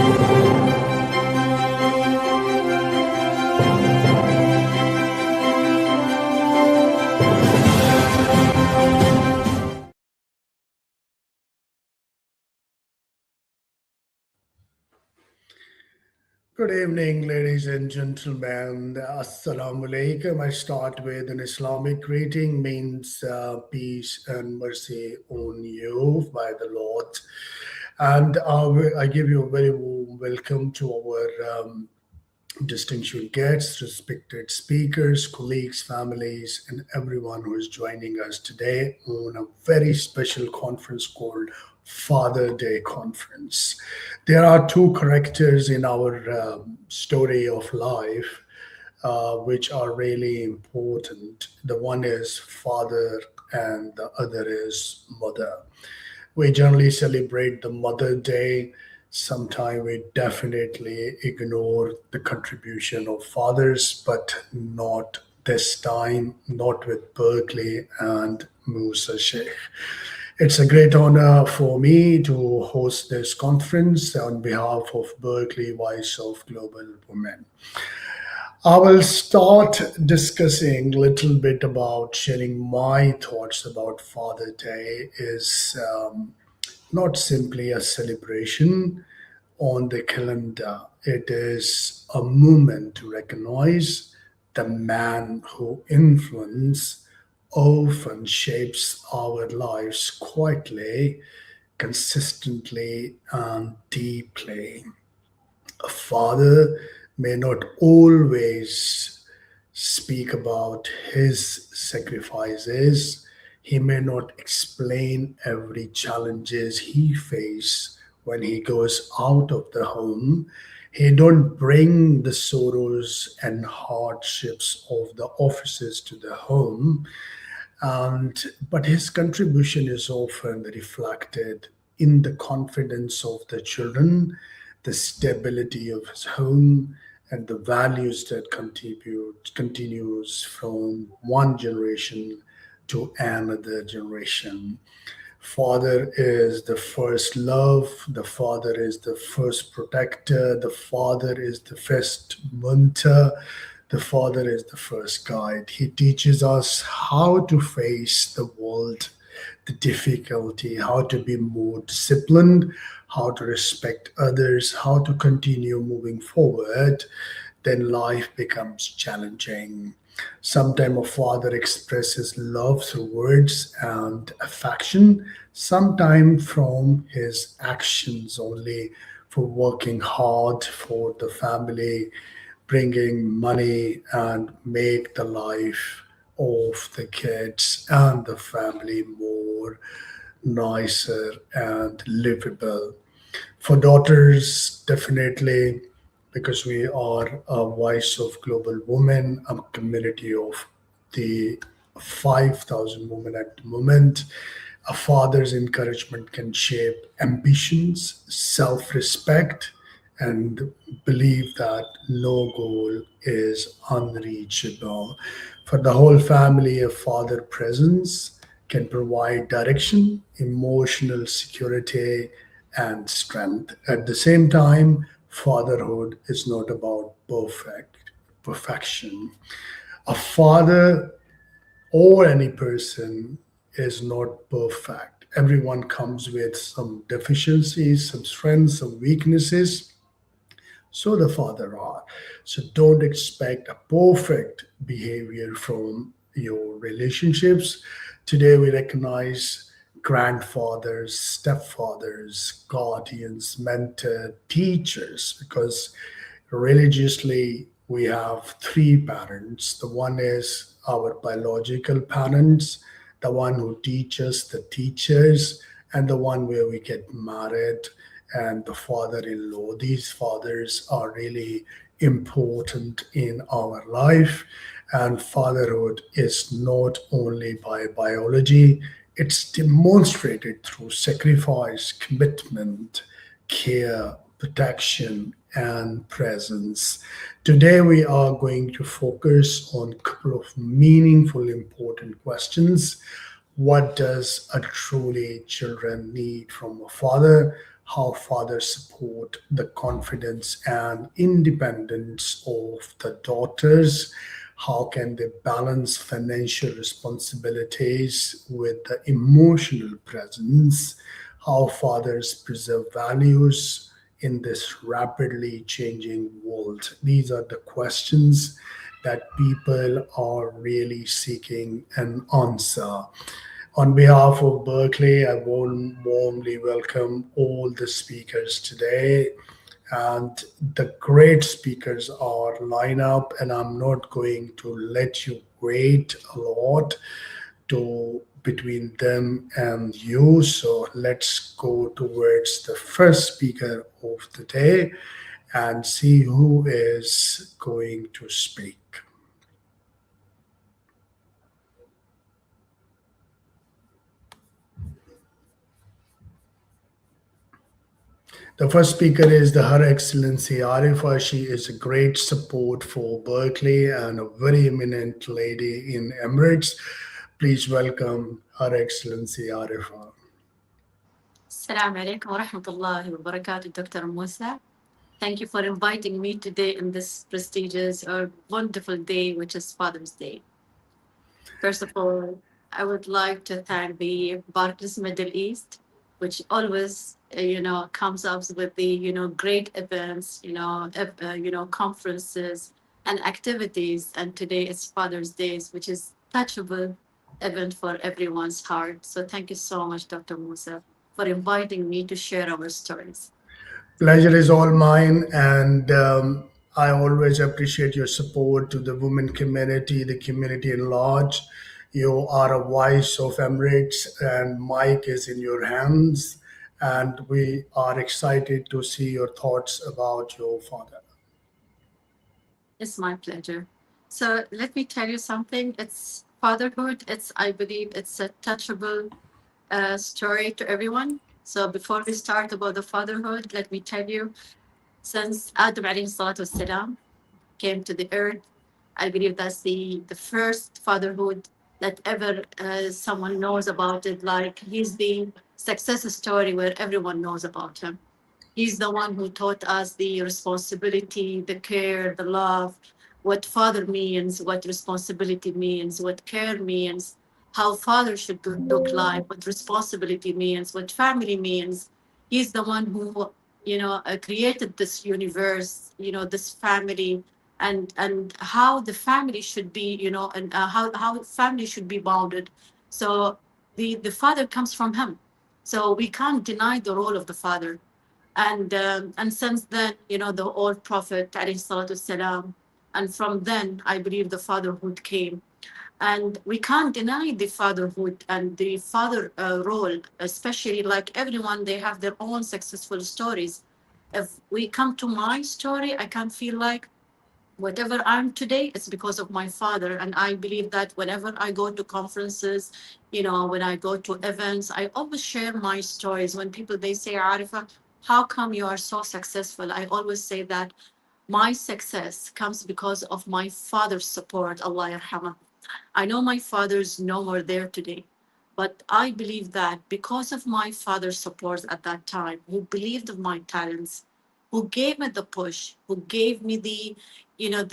Good evening, ladies and gentlemen. Assalamu alaikum. I start with an Islamic greeting, means peace and mercy on you by the Lord. And I give you a very warm welcome to our distinguished guests, respected speakers, colleagues, families, and everyone who is joining us today on a very special conference called Father Day Conference. There are two characters in our story of life which are really important. The one is father, and the other is mother. We generally celebrate the Mother Day. Sometimes we definitely ignore the contribution of fathers, but not this time, not with Berkeley and Musa Sheikh. It's a great honor for me to host this conference on behalf of Berkeley Voice of Global Women. I will start discussing a little bit about sharing my thoughts about Father Day is not simply a celebration on the calendar. It is a moment to recognize the man who influence often shapes our lives quietly, consistently, and deeply. A father may not always speak about his sacrifices. He may not explain every challenges he faces when he goes out of the home. He don't bring the sorrows and hardships of the offices to the home, and but his contribution is often reflected in the confidence of the children, the stability of his home, and the values that contribute continues from one generation to another generation. Father is the first love, the father is the first protector, the father is the first mentor, the father is the first guide. He teaches us how to face the world, the difficulty, how to be more disciplined, how to respect others, how to continue moving forward. Then life becomes challenging. Sometimes a father expresses love through words and affection, sometimes from his actions only, for working hard for the family, bringing money and make the life of the kids and the family more nicer and livable. For daughters, definitely, because we are a voice of global women, a community of the 5,000 women at the moment. A father's encouragement can shape ambitions, self respect, and believe that no goal is unreachable. For the whole family, a father presence can provide direction, emotional security, and strength. At the same time, fatherhood is not about perfection. A father or any person is not perfect. Everyone comes with some deficiencies, some strengths, some weaknesses. So the father are. So don't expect a perfect behavior from your relationships. Today we recognize grandfathers, stepfathers, guardians, mentor, teachers, because religiously we have three parents. The one is our biological parents, the one who teach us, the teachers, and the one where we get married, and the father-in-law. These fathers are really important in our life, and fatherhood is not only by biology, it's demonstrated through sacrifice, commitment, care, protection, and presence. Today, we are going to focus on a couple of meaningful, important questions. What does a truly children need from a father? how fathers support the confidence and independence of the daughters, how can they balance financial responsibilities with the emotional presence, how fathers preserve values in this rapidly changing world. These are the questions that people are really seeking an answer. On behalf of Berkeley, I warmly welcome all the speakers today. And the great speakers are lined up, and I'm not going to let you wait a lot to between them and you. So let's go towards the first speaker of the day and see who is going to speak. The first speaker is the Her Excellency Arifa. She is a great support for Berkeley and a very eminent lady in Emirates. Please welcome Her Excellency Arifa. Assalamu alaikum wa rahmatullahi wa barakatuh, Dr. Musa. Thank you for inviting me today in this prestigious or wonderful day, which is Father's Day. First of all, I would like to thank the Barclays Middle East, which always, comes up with the, great events, conferences and activities. And today is Father's Day, which is touchable event for everyone's heart. So thank you so much, Dr. Musa, for inviting me to share our stories. Pleasure is all mine, and I always appreciate your support to the women community, the community in large. You are a voice of Emirates, and Mike is in your hands. And we are excited to see your thoughts about your father. It's my pleasure. So let me tell you something. It's fatherhood. I believe, it's a touchable story to everyone. So before we start about the fatherhood, let me tell you, since Adam alayhi salatu wasalam came to the earth, I believe that's the first fatherhood that ever someone knows about it. Like, he's the success story where everyone knows about him. He's the one who taught us the responsibility, the care, the love, what father means, what responsibility means, what care means, how father should look like, what responsibility means, what family means. He's the one who, created this universe, this family, and how the family should be, and how family should be bounded. So the father comes from him. So we can't deny the role of the father. And since then, the old prophet alayhi salatu salam, and from then I believe the fatherhood came. And we can't deny the fatherhood and the father role, especially like everyone, they have their own successful stories. If we come to my story, I can feel like whatever I'm today, it's because of my father. And I believe that whenever I go to conferences, when I go to events, I always share my stories. When people, they say, Arifa, how come you are so successful? I always say that my success comes because of my father's support, Allah yarhamah. I know my father's no more there today, but I believe that because of my father's support at that time, who believed of my talents, who gave me the push, who gave me the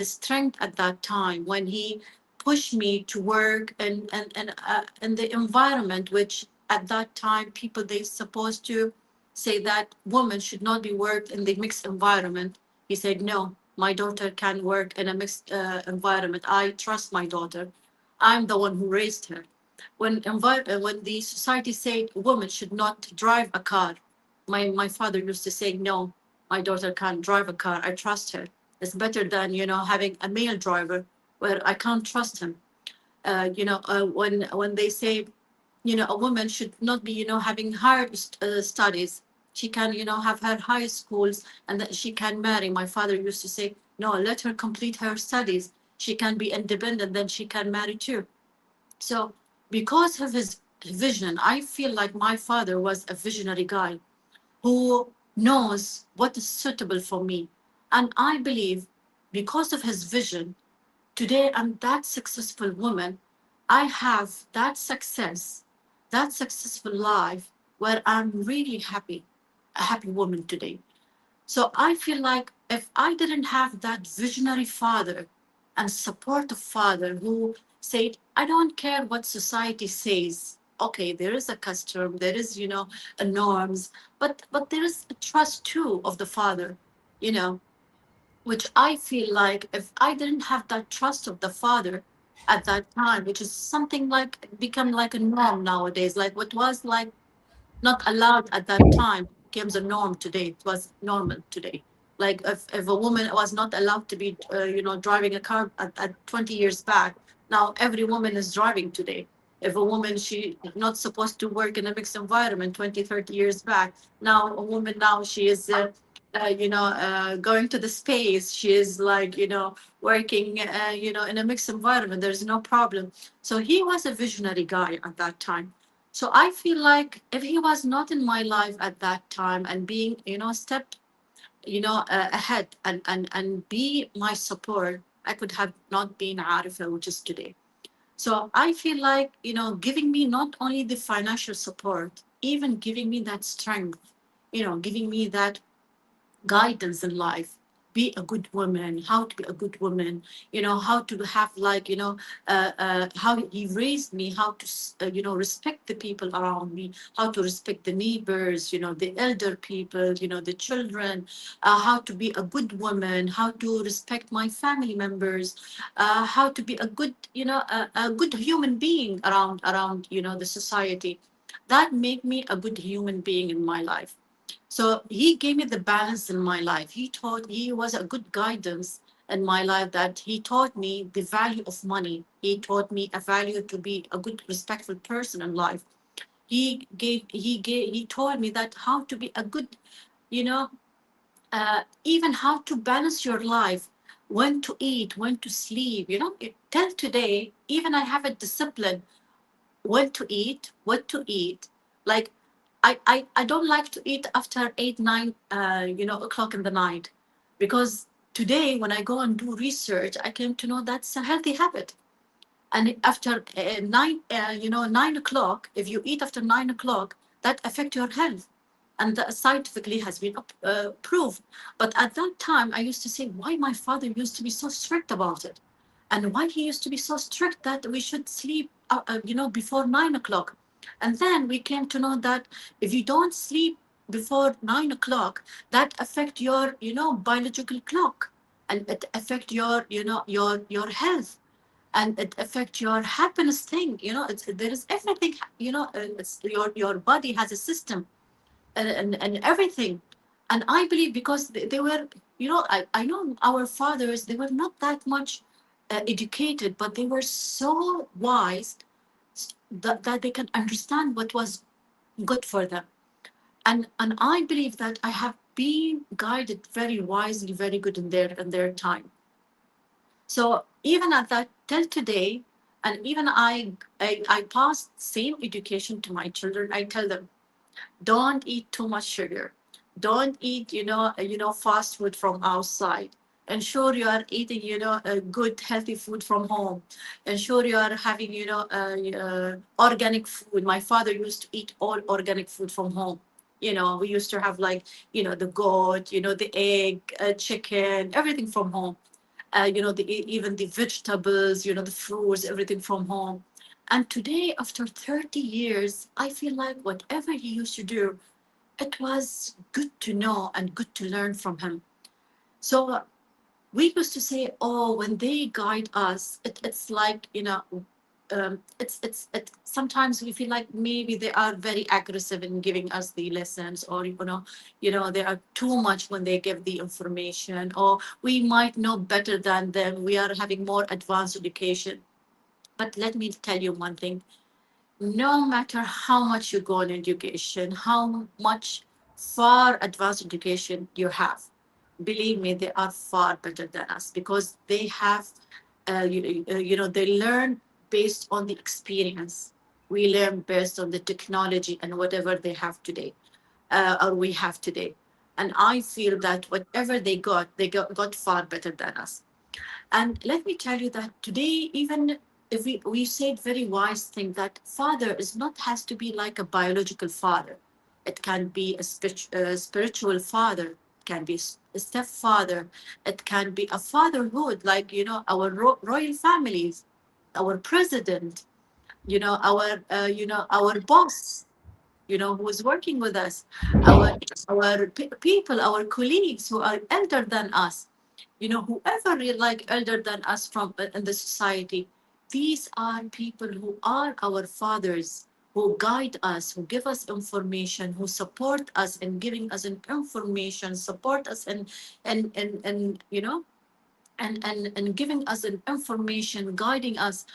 strength at that time when he pushed me to work and the environment, which at that time people, they supposed to say that women should not be worked in the mixed environment. He said, no, my daughter can work in a mixed environment. I trust my daughter. I'm the one who raised her. When the society said women should not drive a car, my father used to say, no, my daughter can't drive a car. I trust her. It's better than having a male driver where I can't trust him. When they say, a woman should not be having higher studies, she can have her high schools and that she can marry. My father used to say, no, let her complete her studies, she can be independent, then she can marry too. So because of his vision, I feel like my father was a visionary guy who knows what is suitable for me. And I believe because of his vision, today I'm that successful woman. I have that success, that successful life where I'm really happy. a happy woman today. So I feel like if I didn't have that visionary father and supportive father who said, I don't care what society says. Okay, there is a custom, there is, a norms, but there is a trust too of the father, you know, which I feel like if I didn't have that trust of the father at that time, which is something like become like a norm nowadays, like what was like not allowed at that time became the norm today. It was normal today. Like if a woman was not allowed to be, driving a car at 20 years back, now every woman is driving today. If a woman, she not supposed to work in a mixed environment 20, 30 years back, now a woman now she is, going to the space. She is like, working, in a mixed environment. There's no problem. So he was a visionary guy at that time. So I feel like if he was not in my life at that time and being, step, ahead and be my support, I could have not been Arifa, which is today. So I feel like, giving me not only the financial support, even giving me that strength, giving me that guidance in life, be a good woman, how to be a good woman, how to have like, how he raised me, how to respect the people around me, how to respect the neighbors, the elder people, the children, how to be a good woman, how to respect my family members, how to be a good, a good human being around the society. That made me a good human being in my life. So he gave me the balance in my life. He was a good guidance in my life, that he taught me the value of money. He taught me a value to be a good, respectful person in life. He taught me that how to be a good, you know, even how to balance your life, when to eat, when to sleep. Till today, even I have a discipline when to eat, what to eat. Like I don't like to eat after 8, 9, o'clock in the night, because today when I go and do research, I came to know that's a healthy habit. And after 9 o'clock, if you eat after 9 o'clock, that affect your health, and that scientifically has been proved. But at that time, I used to say why my father used to be so strict about it, and why he used to be so strict that we should sleep, before 9 o'clock. And then we came to know that if you don't sleep before 9 o'clock, that affect your, biological clock, and it affect your, your health, and it affects your happiness thing. There is everything. It's your body has a system, and everything. And I believe because they were, I know our fathers, they were not that much educated, but they were so wise that they can understand what was good for them. And I believe that I have been guided very wisely, very good in their time. So even at that till today, and even I pass same education to my children. I tell them, don't eat too much sugar. Don't eat, fast food from outside. Ensure you are eating, a good healthy food from home. Ensure you are having, organic food. My father used to eat all organic food from home. We used to have like, the goat, the egg, chicken, everything from home. Even the vegetables, the fruits, everything from home. And today, after 30 years, I feel like whatever he used to do, it was good to know and good to learn from him. So we used to say, oh, when they guide us, it's like, sometimes we feel like maybe they are very aggressive in giving us the lessons, or they are too much when they give the information, or we might know better than them, we are having more advanced education. But let me tell you one thing: no matter how much you go in education, how much far advanced education you have, believe me, they are far better than us, because they have, they learn based on the experience. We learn based on the technology and whatever they have today, or we have today. And I feel that whatever they got far better than us. And let me tell you that today, even if we said very wise thing, that father is not has to be like a biological father. It can be a spiritual father. It can be a stepfather. It can be a fatherhood, like, our royal families, our president, our boss, who is working with us, our people, our colleagues who are elder than us, whoever like elder than us from in the society. These are people who are our fathers, who guide us, who give us information, who support us in giving us an information, support us and giving us an information, guiding us.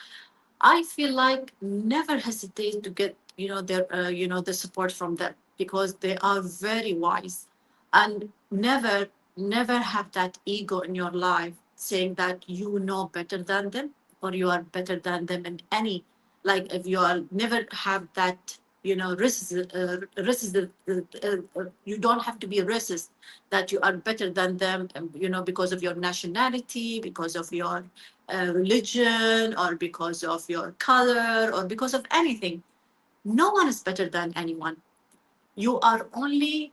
I feel like never hesitate to get the support from them, because they are very wise, and never have that ego in your life saying that you know better than them, or you are better than them in any, like, if you are never have that, you don't have to be racist, that you are better than them, because of your nationality, because of your religion, or because of your color, or because of anything. No one is better than anyone. You are only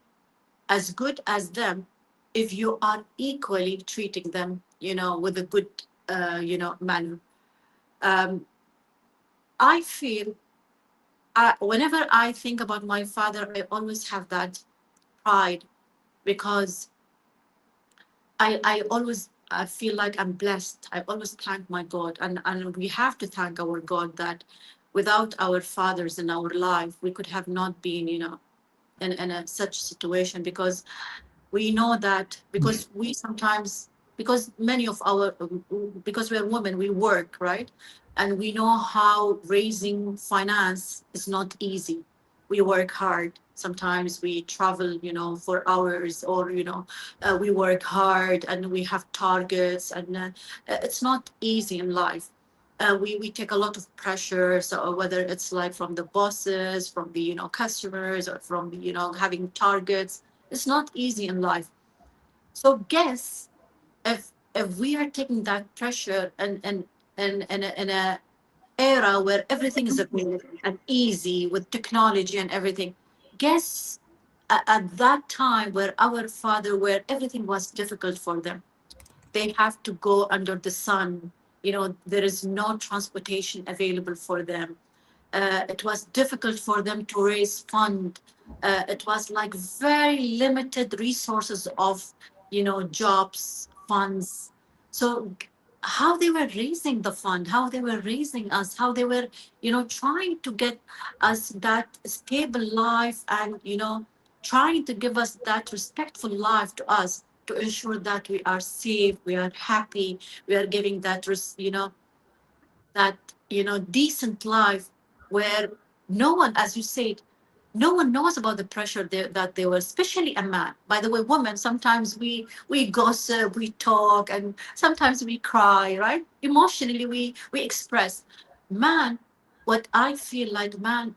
as good as them if you are equally treating them, with a good, manner. Um, I feel, whenever I think about my father, I always have that pride, because I always feel like I'm blessed. I always thank my God, and we have to thank our God that without our fathers in our life, we could have not been, in such situation, because we know that, because we sometimes, because many of our, because we're women, we work, right? And we know how raising finance is not easy. We work hard. Sometimes we travel, for hours, or, we work hard, and we have targets, and it's not easy in life. We take a lot of pressure, so whether it's like from the bosses, from the, customers, or from the, having targets, it's not easy in life. So guess, if we are taking that pressure, and in a era where everything is available and easy with technology and everything, guess, at that time where our father, where everything was difficult for them, they have to go under the sun. There is no transportation available for them. It was difficult for them to raise fund. It was like very limited resources of, jobs, funds. So how they were raising the fund, how they were raising us, how they were, trying to get us that stable life, and, trying to give us that respectful life to us, to ensure that we are safe, we are happy, we are giving that, that, decent life, where no one, as you said, no one knows about the pressure that they were, especially a man. By the way, women, sometimes we gossip, we talk, and sometimes we cry, right? Emotionally, we express. Man, what I feel like, man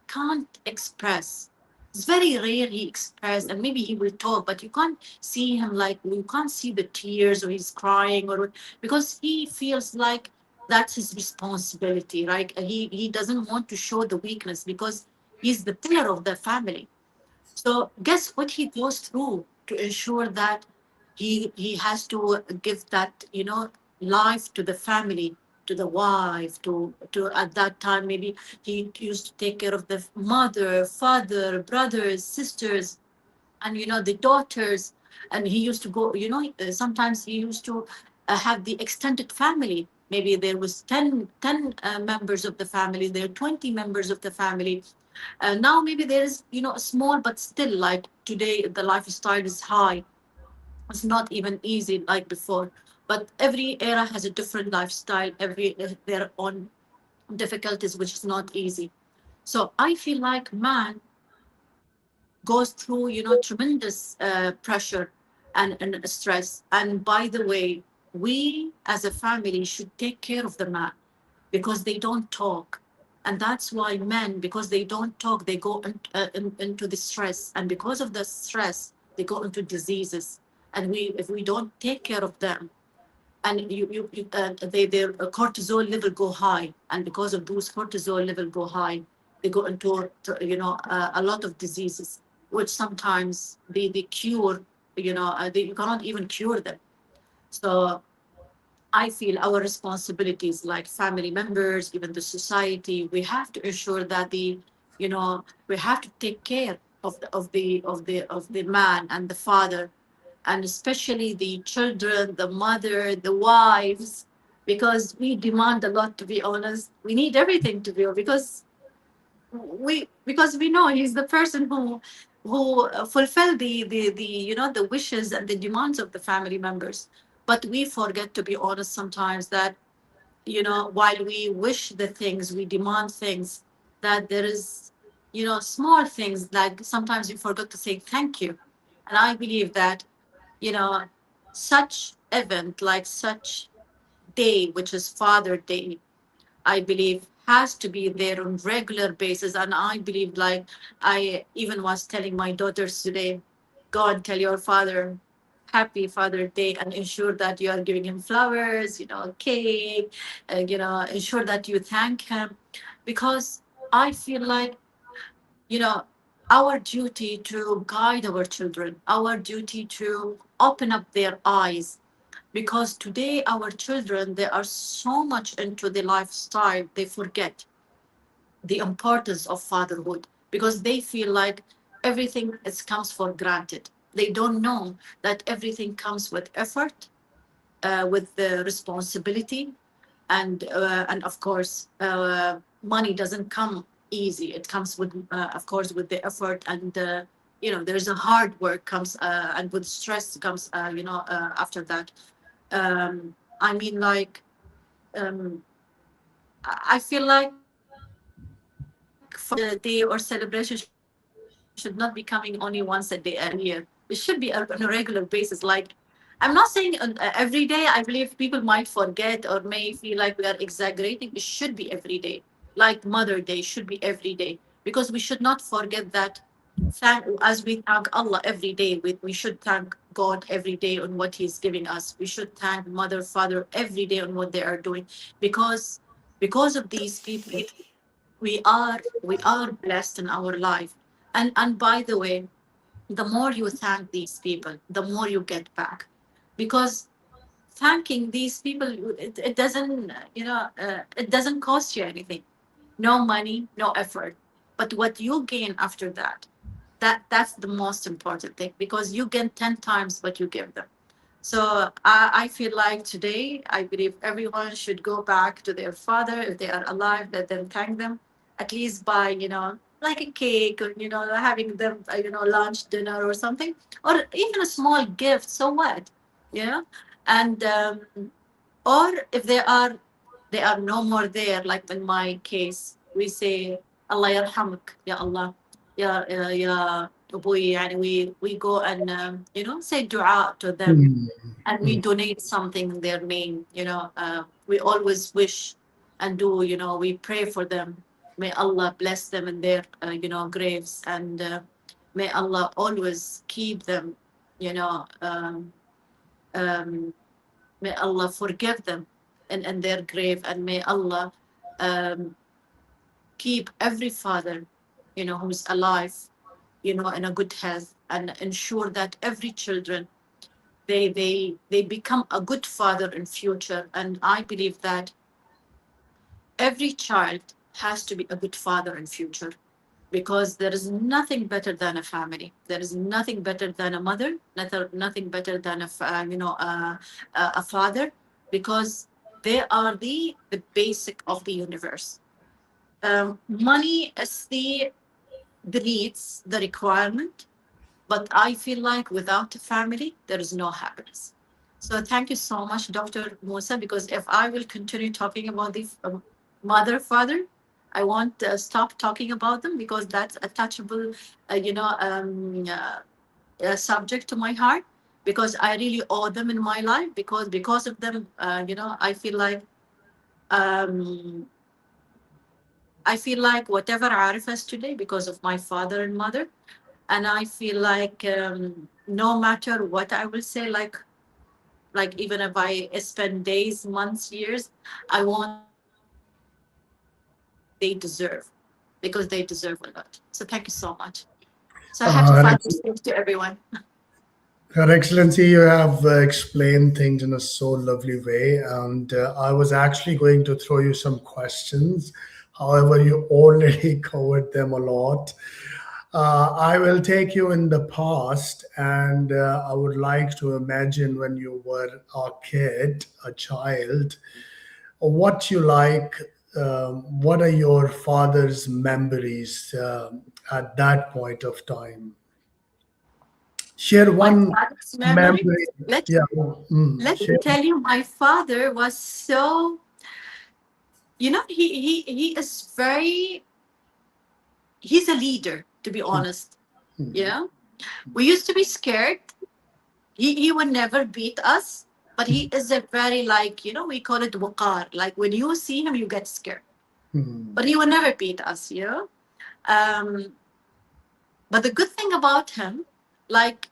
can't express. It's very rare he express, and maybe he will talk, but you can't see him, like, you can't see the tears, or he's crying, or because he feels like that's his responsibility, right? And he doesn't want to show the weakness, because he's the pillar of the family. So guess what he goes through to ensure that he has to give that, life to the family, to the wife, to at that time, maybe he used to take care of the mother, father, brothers, sisters, and, the daughters. And he used to go, sometimes he used to have the extended family. Maybe there was 10 members of the family, there are 20 members of the family. Now maybe there is, a small, but still, like, today the lifestyle is high. It's not even easy like before. But every era has a different lifestyle, every their own difficulties, which is not easy. So I feel like man goes through, tremendous pressure, and stress. And by the way, we as a family should take care of the man, because they don't talk. And that's why men, because they don't talk, they go into the stress. And because of the stress, they go into diseases. And if we don't take care of them, and their cortisol level go high, and because of those cortisol level go high, they go into, a lot of diseases. which sometimes the cure, you cannot even cure them. So I feel our responsibilities, like family members, even the society, we have to ensure that we have to take care of the man and the father, and especially the children, the mother, the wives, because we demand a lot. To be honest, we need everything to be, because we know he's the person who fulfill the wishes and the demands of the family members. But we forget, to be honest, sometimes that, while we wish the things, we demand things, that there is, small things, like sometimes we forgot to say thank you. And I believe that, you know such event, like such day, which is Father Day, I believe has to be there on regular basis. And I believe, like, I even was telling my daughters today, go and tell your father happy Father Day, and ensure that you are giving him flowers, cake, ensure that you thank him. Because I feel like, you know, our duty to guide our children, our duty to open up their eyes, because today our children, they are so much into the lifestyle, they forget the importance of fatherhood, because they feel like everything is comes for granted. They don't know that everything comes with effort, with the responsibility, and of course, money doesn't come easy. It comes with, of course, with the effort, and there's a hard work comes, and with stress comes, after that. I mean, like, um, I feel like Father Day or celebration should not be coming only once a day a year. It should be on a regular basis. Like, I'm not saying every day. I believe people might forget or may feel like we are exaggerating. It should be every day. Like Mother Day should be every day, because we should not forget that. As we thank Allah every day, we should thank God every day on what He's giving us. We should thank Mother, Father every day on what they are doing, because of these people, we are blessed in our life. And by the way, the more you thank these people, the more you get back, because thanking these people, it doesn't, it doesn't cost you anything. No money, no effort. But what you gain after that, that's the most important thing, because you gain 10 times what you give them. So I feel like today, I believe everyone should go back to their father. If they are alive, let them thank them, at least by, like a cake, or, having them, lunch, dinner, or something, or even a small gift. So what? You know? And, or if they are no more there, like in my case, we say, Allah yarhamak, ya Allah, ya Abuy, and we go and, say dua to them, Mm, and we mm. donate something in their name. We always wish and do, we pray for them. May Allah bless them in their, graves, and may Allah always keep them, you know um, may Allah forgive them in their grave, and may Allah um, keep every father, who's alive, in a good health, and ensure that every children, they become a good father in future. And I believe that every child has to be a good father in future, because there is nothing better than a family. There is nothing better than a mother, nothing better than a father, because they are the basic of the universe. Money is the needs, the requirement, but I feel like without a family, there is no happiness. So thank you so much, Dr. Musa, because if I will continue talking about the mother, father, I won't stop talking about them, because that's a touchable, subject to my heart, because I really owe them in my life, because of them, I feel like, um, whatever Arif is today, because of my father and mother. And I feel like, no matter what I will say, like even if I spend days, months, years, I won't say enough about them, because they deserve, because they deserve a lot. So thank you so much. So I had to find Her, mistakes to everyone. Her Excellency, you have explained things in a so lovely way, and I was actually going to throw you some questions. However, you already covered them a lot. I will take you in the past, and I would like to imagine when you were a kid, a child, what you like. What are your father's memories at that point of time? Share My one father's memory. memory. Let Yeah. let me Share. tell you, my father was so, he is very, he's a leader, to be honest. Yeah. We used to be scared. He would never beat us, but he is a very, like, we call it waqar. Like when you see him, you get scared. But he would never beat us, Um, but the good thing about him, like,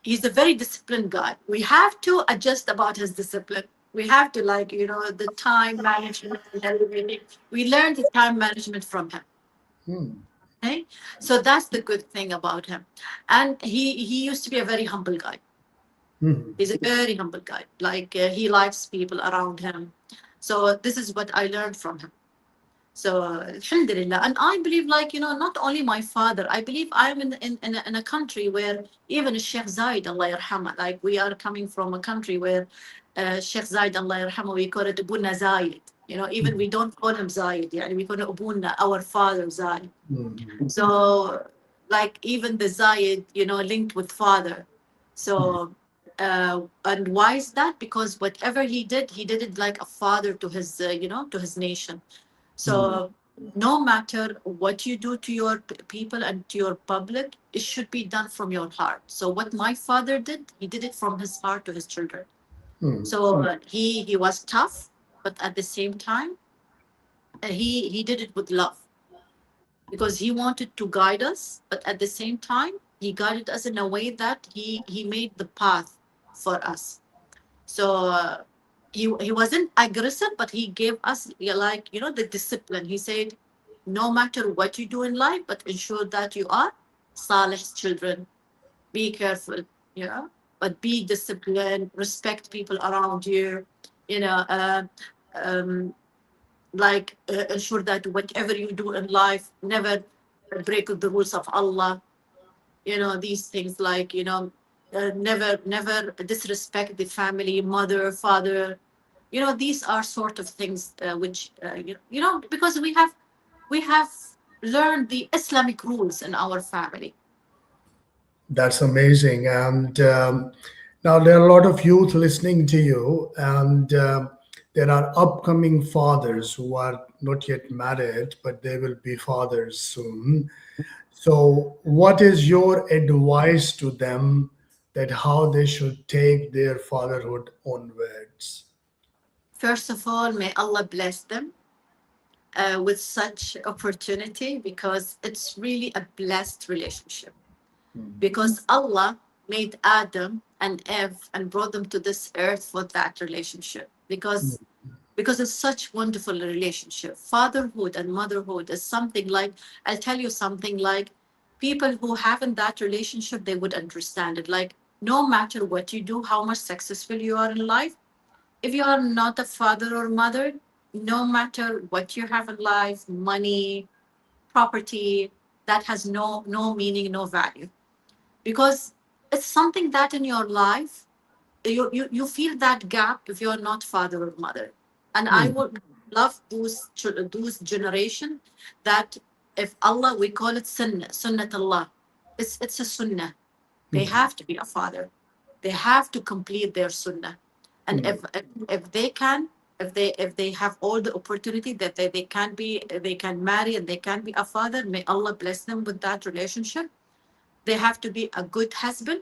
he's a very disciplined guy. We have to adjust about his discipline. We have to, like, the time management and everything. We learned the time management from him. Okay, so that's the good thing about him. And he used to be a very humble guy. He's a very humble guy. Like, he likes people around him. So this is what I learned from him. So, alhamdulillah. And I believe, like, not only my father, I believe I'm in a country where even Sheikh Zayed, Allah yarhamah, like, we are coming from a country where Sheikh Zayed, Allah yarhamah, we call it Abuna Zayed. Even we don't call him Zayed, yeah, we call it Abuna, our father Zayed. So, like, even the Zayed, linked with father. So, and why is that? Because whatever he did it like a father to his, to his nation. So no matter what you do to your people and to your public, it should be done from your heart. So what my father did, he did it from his heart to his children. So he was tough, but at the same time, he did it with love because he wanted to guide us, but at the same time, he guided us in a way that he made the path for us. So he wasn't aggressive, but he gave us, yeah, like, the discipline. He said, no matter what you do in life, but ensure that you are Salih's children. Be careful, but be disciplined, respect people around you, you know, uh, um, like, ensure that whatever you do in life, never break the rules of Allah. These things, like, never disrespect the family, mother, father. These are sort of things, which, because we have learned the Islamic rules in our family. That's amazing. And now there are a lot of youth listening to you, and there are upcoming fathers who are not yet married, but they will be fathers soon. So, what is your advice to them that how they should take their fatherhood onwards? First of all, may Allah bless them with such opportunity, because it's really a blessed relationship. Because Allah made Adam and Eve and brought them to this earth for that relationship. Because it's such wonderful relationship. Fatherhood and motherhood is something, like, I'll tell you something, like, people who haven't that relationship, they would understand it. Like, no matter what you do, how much successful you are in life, if you are not a father or mother, no matter what you have in life, money, property, that has no meaning, no value. Because it's something that in your life, you feel that gap if you're not father or mother. And I would love those generation that, if Allah, we call it sunnat Allah, it's a sunnah. They have to be a father. They have to complete their sunnah. And if they can, if they have all the opportunity that they can marry and they can be a father, may Allah bless them with that relationship. They have to be a good husband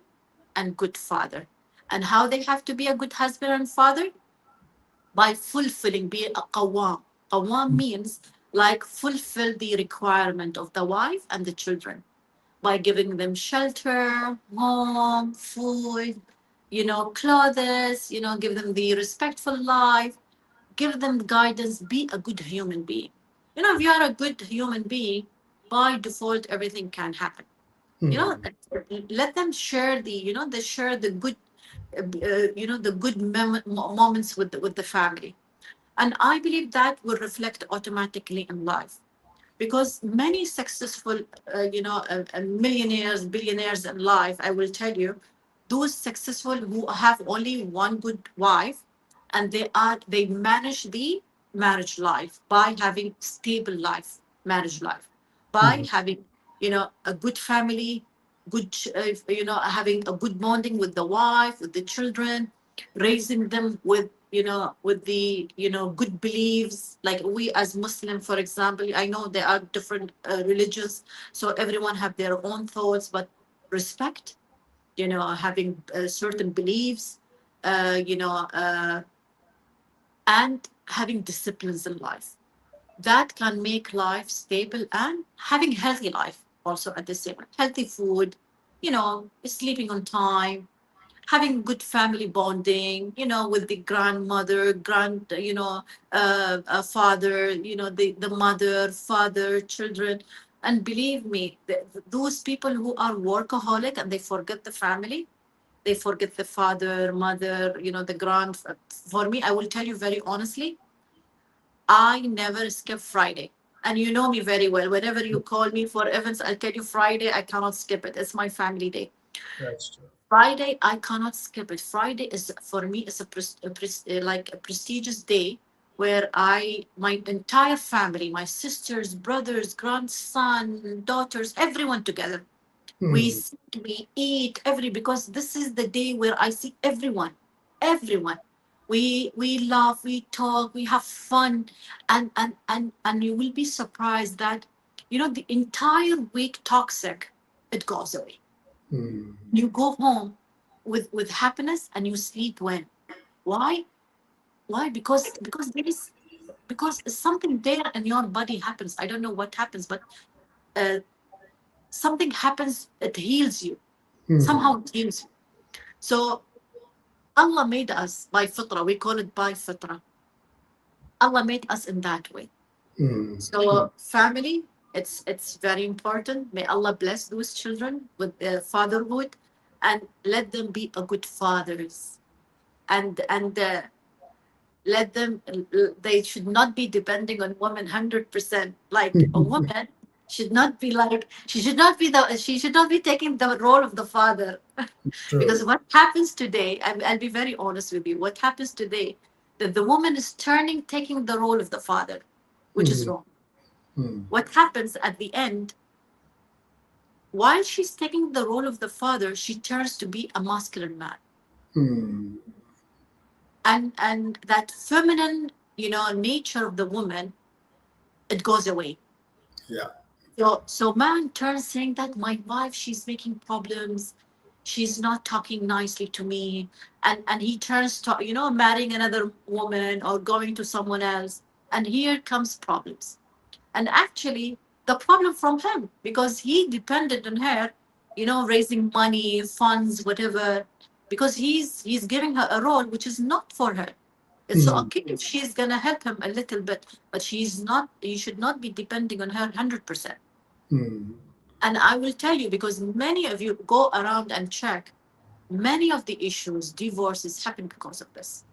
and good father. And how they have to be a good husband and father? By fulfilling, be a qawwam. Qawwam means, like, fulfill the requirement of the wife and the children by giving them shelter, home, food, clothes, give them the respectful life, give them guidance, be a good human being. If you are a good human being, by default, everything can happen. You know, mm, let them share they share the good, the good moments with the family. And I believe that will reflect automatically in life, because many successful millionaires, billionaires in life, I will tell you, those successful who have only one good wife, and they manage the marriage life by having stable life, marriage life, by mm, having a good family, good having a good bonding with the wife, with the children, raising them with with the good beliefs. Like we as Muslim, for example, I know there are different religions, so everyone have their own thoughts, but respect, having certain beliefs, you know and having disciplines in life, that can make life stable, and having healthy life also at the same time, healthy food, sleeping on time, having good family bonding, with the grandmother, father, the mother, father, children. And believe me, those people who are workaholic and they forget the family, they forget the father, mother, the grand. For me, I will tell you very honestly, I never skip Friday. And you know me very well. Whenever you call me for events, I'll tell you Friday, I cannot skip it. It's my family day. that's true. Friday, I cannot skip it. Friday is for me is like a prestigious day where my entire family, my sisters, brothers, grandson, daughters, everyone together. We Mm, sit, we eat because this is the day where I see everyone, everyone. We laugh, we talk, we have fun, and you will be surprised that the entire week toxic, it goes away. mm, You go home with happiness, and you sleep when. Why? Why? Because there is, because something there in your body happens. I don't know what happens, but uh, something happens. It heals you. mm, Somehow it heals you. So Allah made us by fitra. We call it by fitra. Allah made us in that way. mm, mm, So family, it's very important. May Allah bless those children with fatherhood, and let them be a good fathers, and let them, they should not be depending on women 100%. Like a woman should not be like, she should not be taking the role of the father. Because true. what happens today, I'll be very honest with you, what happens today, that the woman is taking the role of the father, which is Mm, wrong. mm, What happens at the end, while she's taking the role of the father, she turns to be a masculine man. mm, And that feminine, nature of the woman, it goes away. yeah. So man turns saying that my wife, she's making problems, she's not talking nicely to me, and he turns to marrying another woman or going to someone else, and here comes problems. And actually, the problem from him, because he depended on her, raising money, funds, whatever, because he's giving her a role which is not for her. It's Mm, okay if she's gonna help him a little bit, but she's not. You should not be depending on her 100%. mm, And I will tell you, because many of you go around and check, many of the issues, divorces happen because of this.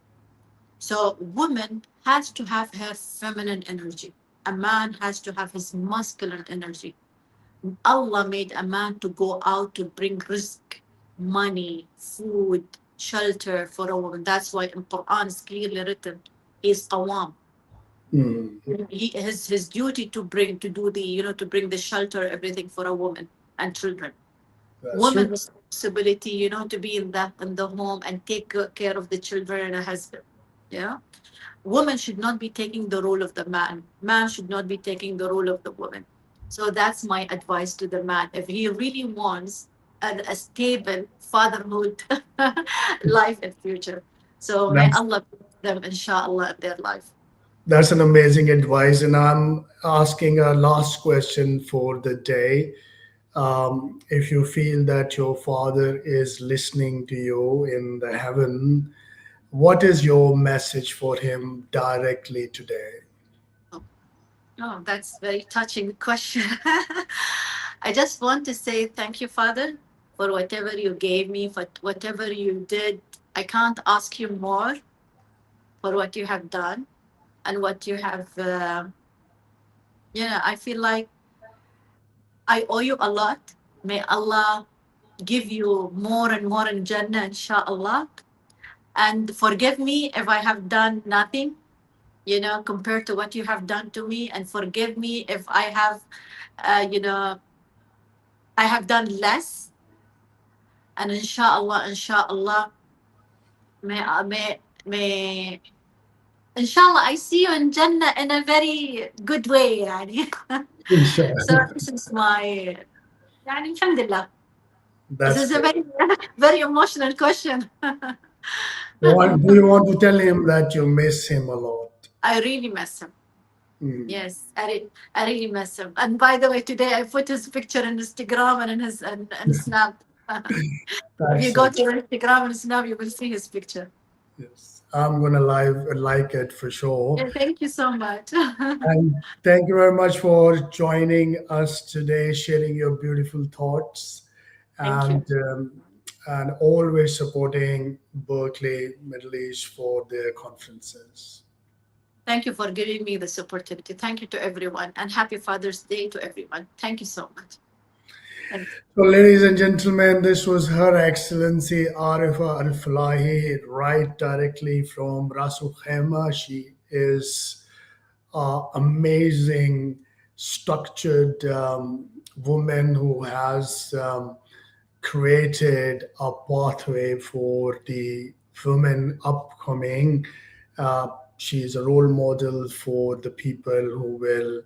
So woman has to have her feminine energy. A man has to have his masculine energy. Allah made a man to go out to bring risk, money, food, shelter for a woman. That's why in Quran is clearly written, is qawam. mm, His duty to do the to bring the shelter, everything for a woman and children. that's Woman true. responsibility, to be in the home and take good care of the children and a husband. Yeah. Woman should not be taking the role of the man. Man should not be taking the role of the woman. So that's my advice to the man. If he really wants a stable fatherhood life and future. So may That's Allah bless them, inshallah, in their life. that's an amazing advice. And I'm asking a last question for the day. If you feel that your father is listening to you in the heaven, what is your message for him directly today? Oh, oh, that's very touching question. I just want to say thank you, Father, for whatever you gave me, for whatever you did. I can't ask you more for what you have done and what you have. I feel like I owe you a lot. May Allah give you more and more in Jannah, inshallah. And forgive me if I have done nothing, compared to what you have done to me. And forgive me if I have, uh, you know, I have done less. And inshallah, may, inshallah, I see you in Jannah in a very good way, يعني. So Inshallah. this is my, يعني, alhamdulillah. This That's is a good. very, very emotional question. Do you want to tell him that you miss him a lot? I really miss him. Mm. Yes, I really miss him. And by the way, today I put his picture in Instagram and in his and Snap. If you That's go it. to Instagram and Snap, you will see his picture. Yes. I'm gonna like it for sure. Yeah, thank you so much. And thank you very much for joining us today, sharing your beautiful thoughts, Thank you. and always supporting Berkeley Middle East for their conferences. Thank you for giving me this opportunity. Thank you to everyone, and happy Father's Day to everyone. Thank you so much. Thank you. So, ladies and gentlemen, this was Her Excellency Arifa Al Falahi, right directly from Rasul Khaimah. She is amazing, structured woman who has created a pathway for the women upcoming. She is a role model for the people who will,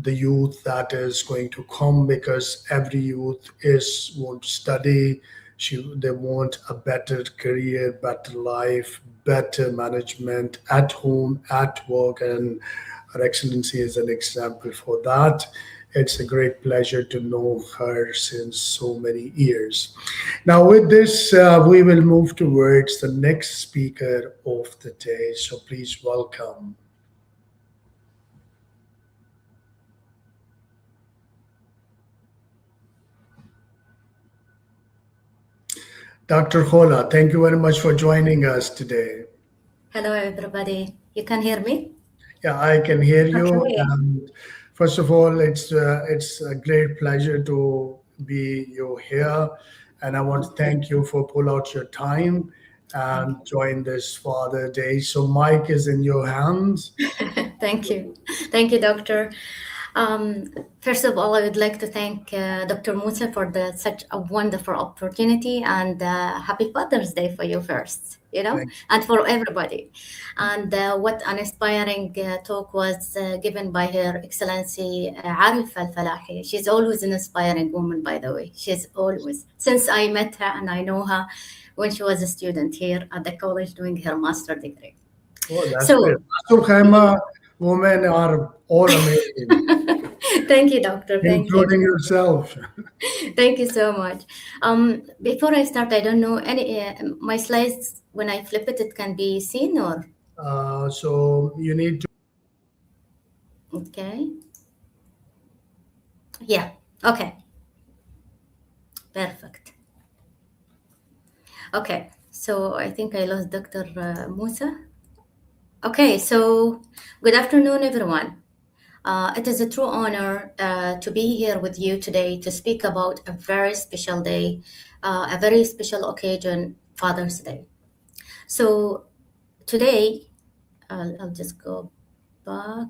the youth that is going to come, because every youth is want to study. They want a better career, better life, better management at home, at work, and Her Excellency is an example for that. It's a great pleasure to know her since so many years. Now, with this, we will move towards the next speaker of the day. So please welcome Dr. Hola. Thank you very much for joining us today. Hello, everybody. You can hear me? Yeah, I can hear you. Okay. And first of all, it's a great pleasure to be you here, and I want to thank you for pull out your time Thank and join this Father Day. So, Mike is in your hands. you. Thank you. Thank you, Doctor. First of all, I would like to thank Dr. Musa for such a wonderful opportunity, and happy Father's Day for you first, Thank and for everybody. And what an inspiring talk was given by Her Excellency Arif Al Falahi. She's always an inspiring woman, by the way. She's always, since I met her and I know her when she was a student here at the college doing her master degree. Oh, that's great. So, Asur Khaima women are all amazing, thank you, Doctor. Thank you. including yourself. Thank you so much. Before I start, I don't know any my slides. When I flip it, it can be seen or So you need to. okay. Yeah. Okay. Perfect. Okay. So I think I lost Dr. Musa. Okay. So good afternoon, everyone. It is a true honor to be here with you today to speak about a very special day, a very special occasion, Father's Day. So today, I'll just go back.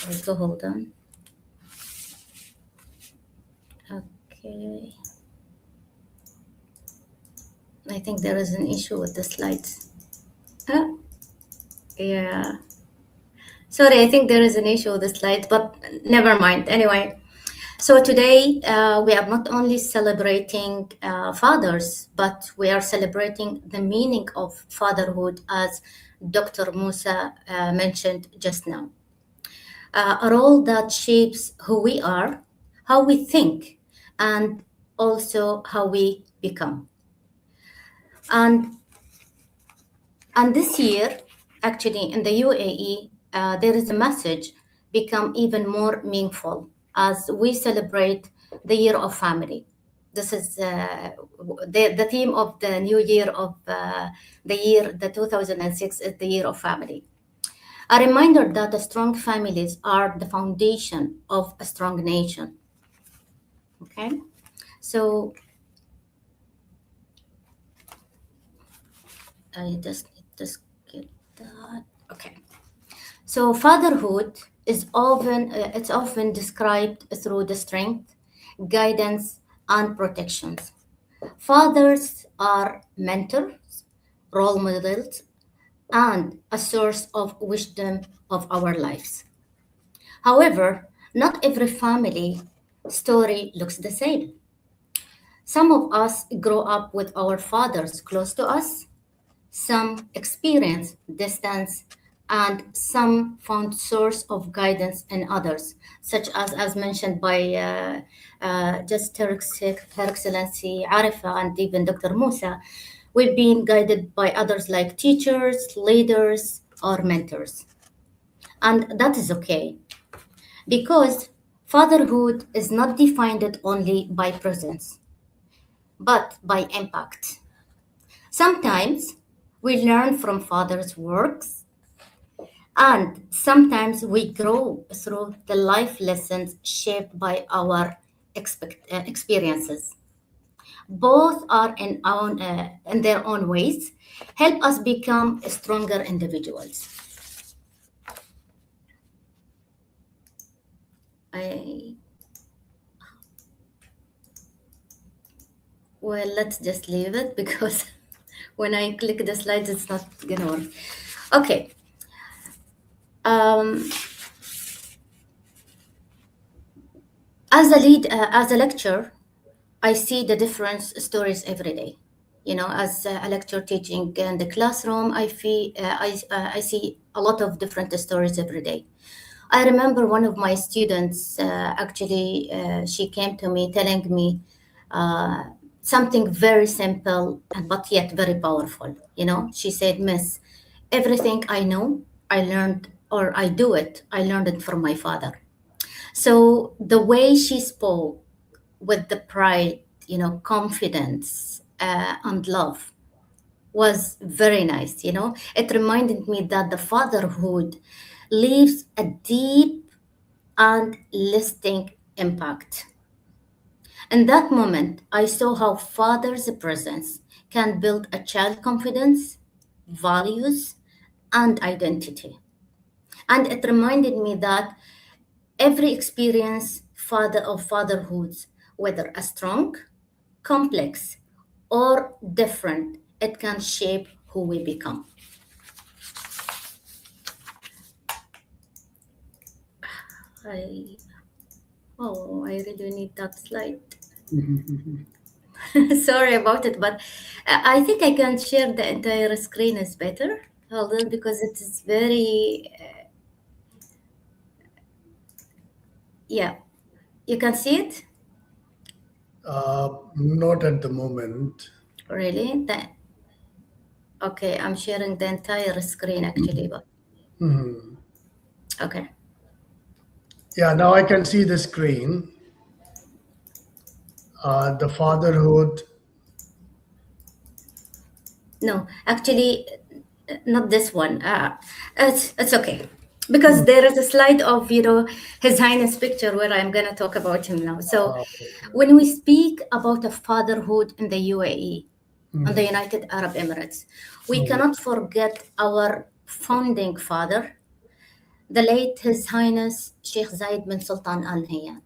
Also, hold on. Okay. I think there is an issue with the slides. Yeah. Sorry, I think there is an issue with the slides, but never mind. Anyway, so today we are not only celebrating fathers, but we are celebrating the meaning of fatherhood, as Dr. Musa mentioned just now. A role that shapes who we are, how we think, and also how we become. And this year, actually, in the UAE, there is a message become even more meaningful as we celebrate the year of family. This is the theme of the new year of the year, the 2006 is the year of family. A reminder that strong families are the foundation of a strong nation. Okay, so I just need to skip that. Okay, so fatherhood is often it's often described through the strength, guidance, and protections. Fathers are mentors, role models, and a source of wisdom of our lives. However, not every family story looks the same. Some of us grow up with our fathers close to us, some experience distance, and some found source of guidance in others, such as mentioned by just Her Excellency Arifa and even Dr. Musa. We've been guided by others like teachers, leaders, or mentors. And that is okay because fatherhood is not defined only by presence, but by impact. Sometimes we learn from fathers' works, and sometimes we grow through the life lessons shaped by our experiences. Both are in their own ways, help us become stronger individuals. I Well, let's just leave it because when I click the slides, it's not gonna work. Okay. Um, as a lecturer, I see the different stories every day. You know, as a lecturer teaching in the classroom, I see a lot of different stories every day. I remember one of my students, she came to me telling me uh, something very simple but yet very powerful. You know, she said, Miss, everything I know, I learned, or I do it, I learned it from my father. So the way she spoke with the pride, you know, confidence, and love was very nice. You know, it reminded me that the fatherhood leaves a deep and lasting impact. In that moment, I saw how father's presence can build a child confidence, values, and identity. And it reminded me that every experience of fatherhoods, whether a strong, complex, or different, it can shape who we become. I I really need that slide. Sorry about it, but I think I can share the entire screen is better. Hold on, because it is very yeah. You can see it Not at the moment. really. Okay, I'm sharing the entire screen actually, but Mhm. okay. Yeah, now I can see the screen. The fatherhood. No, actually, not this one. It's okay because there is a slide of His Highness picture where I'm gonna talk about him now. So, Okay. when we speak about a fatherhood in the UAE, in the Mhm. United Arab Emirates, we Mhm. cannot forget our founding father, the late His Highness Sheikh Zayed bin Sultan Al Nahyan.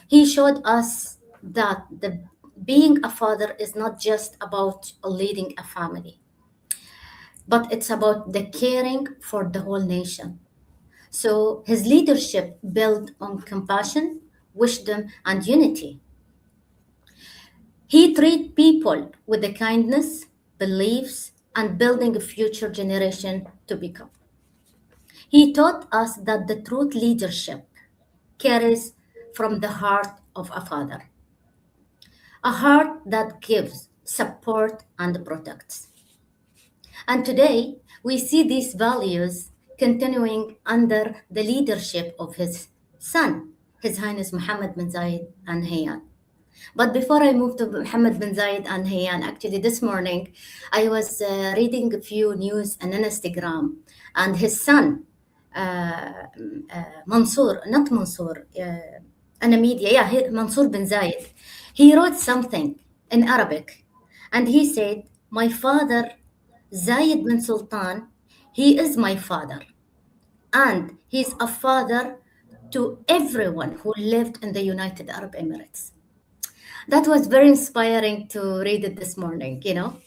He showed us that the being a father is not just about leading a family, but it's about the caring for the whole nation. So his leadership built on compassion, wisdom, and unity. He treated people with the kindness, beliefs, and building a future generation to become. He taught us that the true leadership carries from the heart of a father, a heart that gives, support, and protects. And today, we see these values continuing under the leadership of his son. His Highness Mohammed bin Zayed Al Nahyan. But before I moved to Mohammed bin Zayed Al Nahyan, actually this morning I was reading a few news on Instagram, and his son, Mansour, not Mansour, in the media, yeah, Mansour bin Zayed, he wrote something in Arabic, and he said, "My father, Zayed bin Sultan, he is my father, and he's a father to everyone who lived in the United Arab Emirates." That was very inspiring to read it this morning, you know.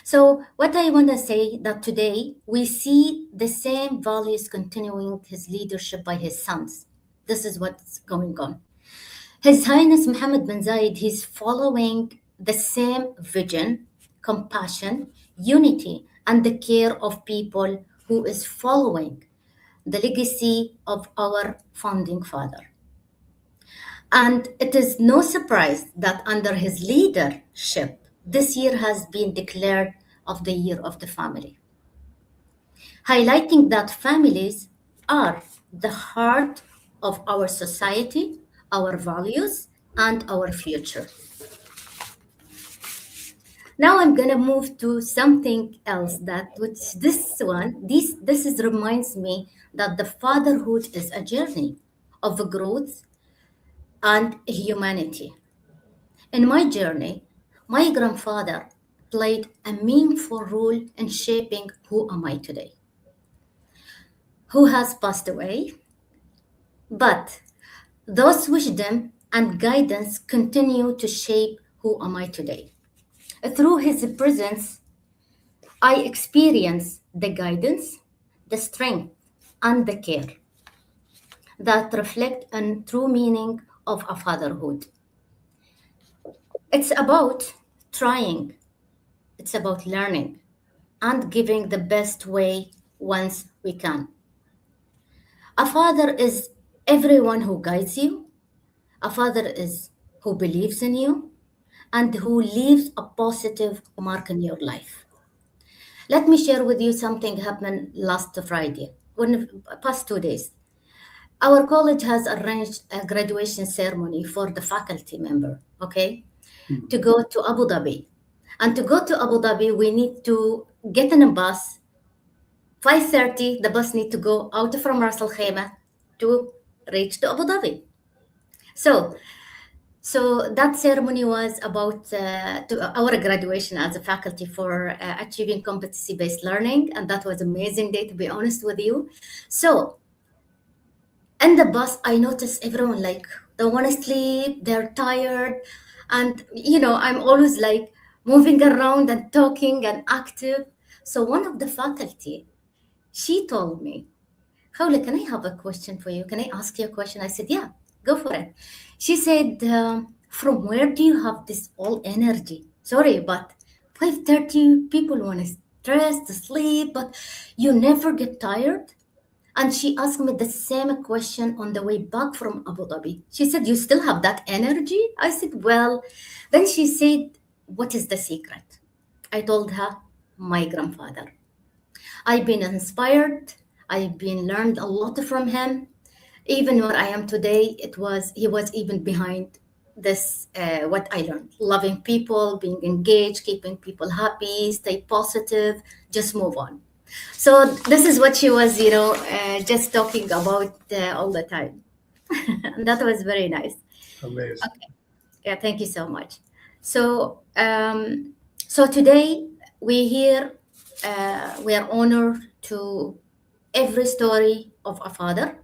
So what I want to say that today we see the same values continuing his leadership by his sons. This is what's going on. His Highness Mohammed bin Zayed, he's following the same vision, compassion, unity, and the care of people who is following the legacy of our founding father. And it is no surprise that under his leadership, this year has been declared of the Year of the Family, highlighting that families are the heart of our society, our values, and our future. Now I'm gonna move to something else that which this is reminds me that the fatherhood is a journey of growth and humanity. In my journey, my grandfather played a meaningful role in shaping who am I today, who has passed away, but those wisdom and guidance continue to shape who am I today. Through his presence, I experience the guidance, the strength, and the care that reflect a true meaning of a fatherhood. It's about trying, it's about learning, and giving the best way once we can. A father is everyone who guides you, a father is who believes in you, and who leaves a positive mark in your life. Let me share with you something happened last Friday, past 2 days. Our college has arranged a graduation ceremony for the faculty member, okay, to go to Abu Dhabi. And to go to Abu Dhabi, we need to get in a bus. 5:30, the bus need to go out from Ras Al Khaimah to reach to Abu Dhabi. So, so that ceremony was about our graduation as a faculty for achieving competency-based learning, and that was amazing day, to be honest with you. So in the bus, I noticed everyone like they want to sleep, they're tired, and I'm always like moving around and talking and active. So one of the faculty, she told me, Khawla, can I have a question for you? Can I ask you a question? I said, yeah, go for it. She said, from where do you have this all energy? Sorry, but 5:30 people want to stress, to sleep, but you never get tired? And she asked me the same question on the way back from Abu Dhabi. She said, you still have that energy? I said, well, then she said, what is the secret? I told her, my grandfather. I've been inspired. I've been learned a lot from him. Even where I am today, he was even behind this what I learned. Loving people, being engaged, keeping people happy, stay positive, just move on. So this is what she was, just talking about all the time. That was very nice. Amazing. Okay. Yeah, thank you so much. So, so today we are honored to every story of a father,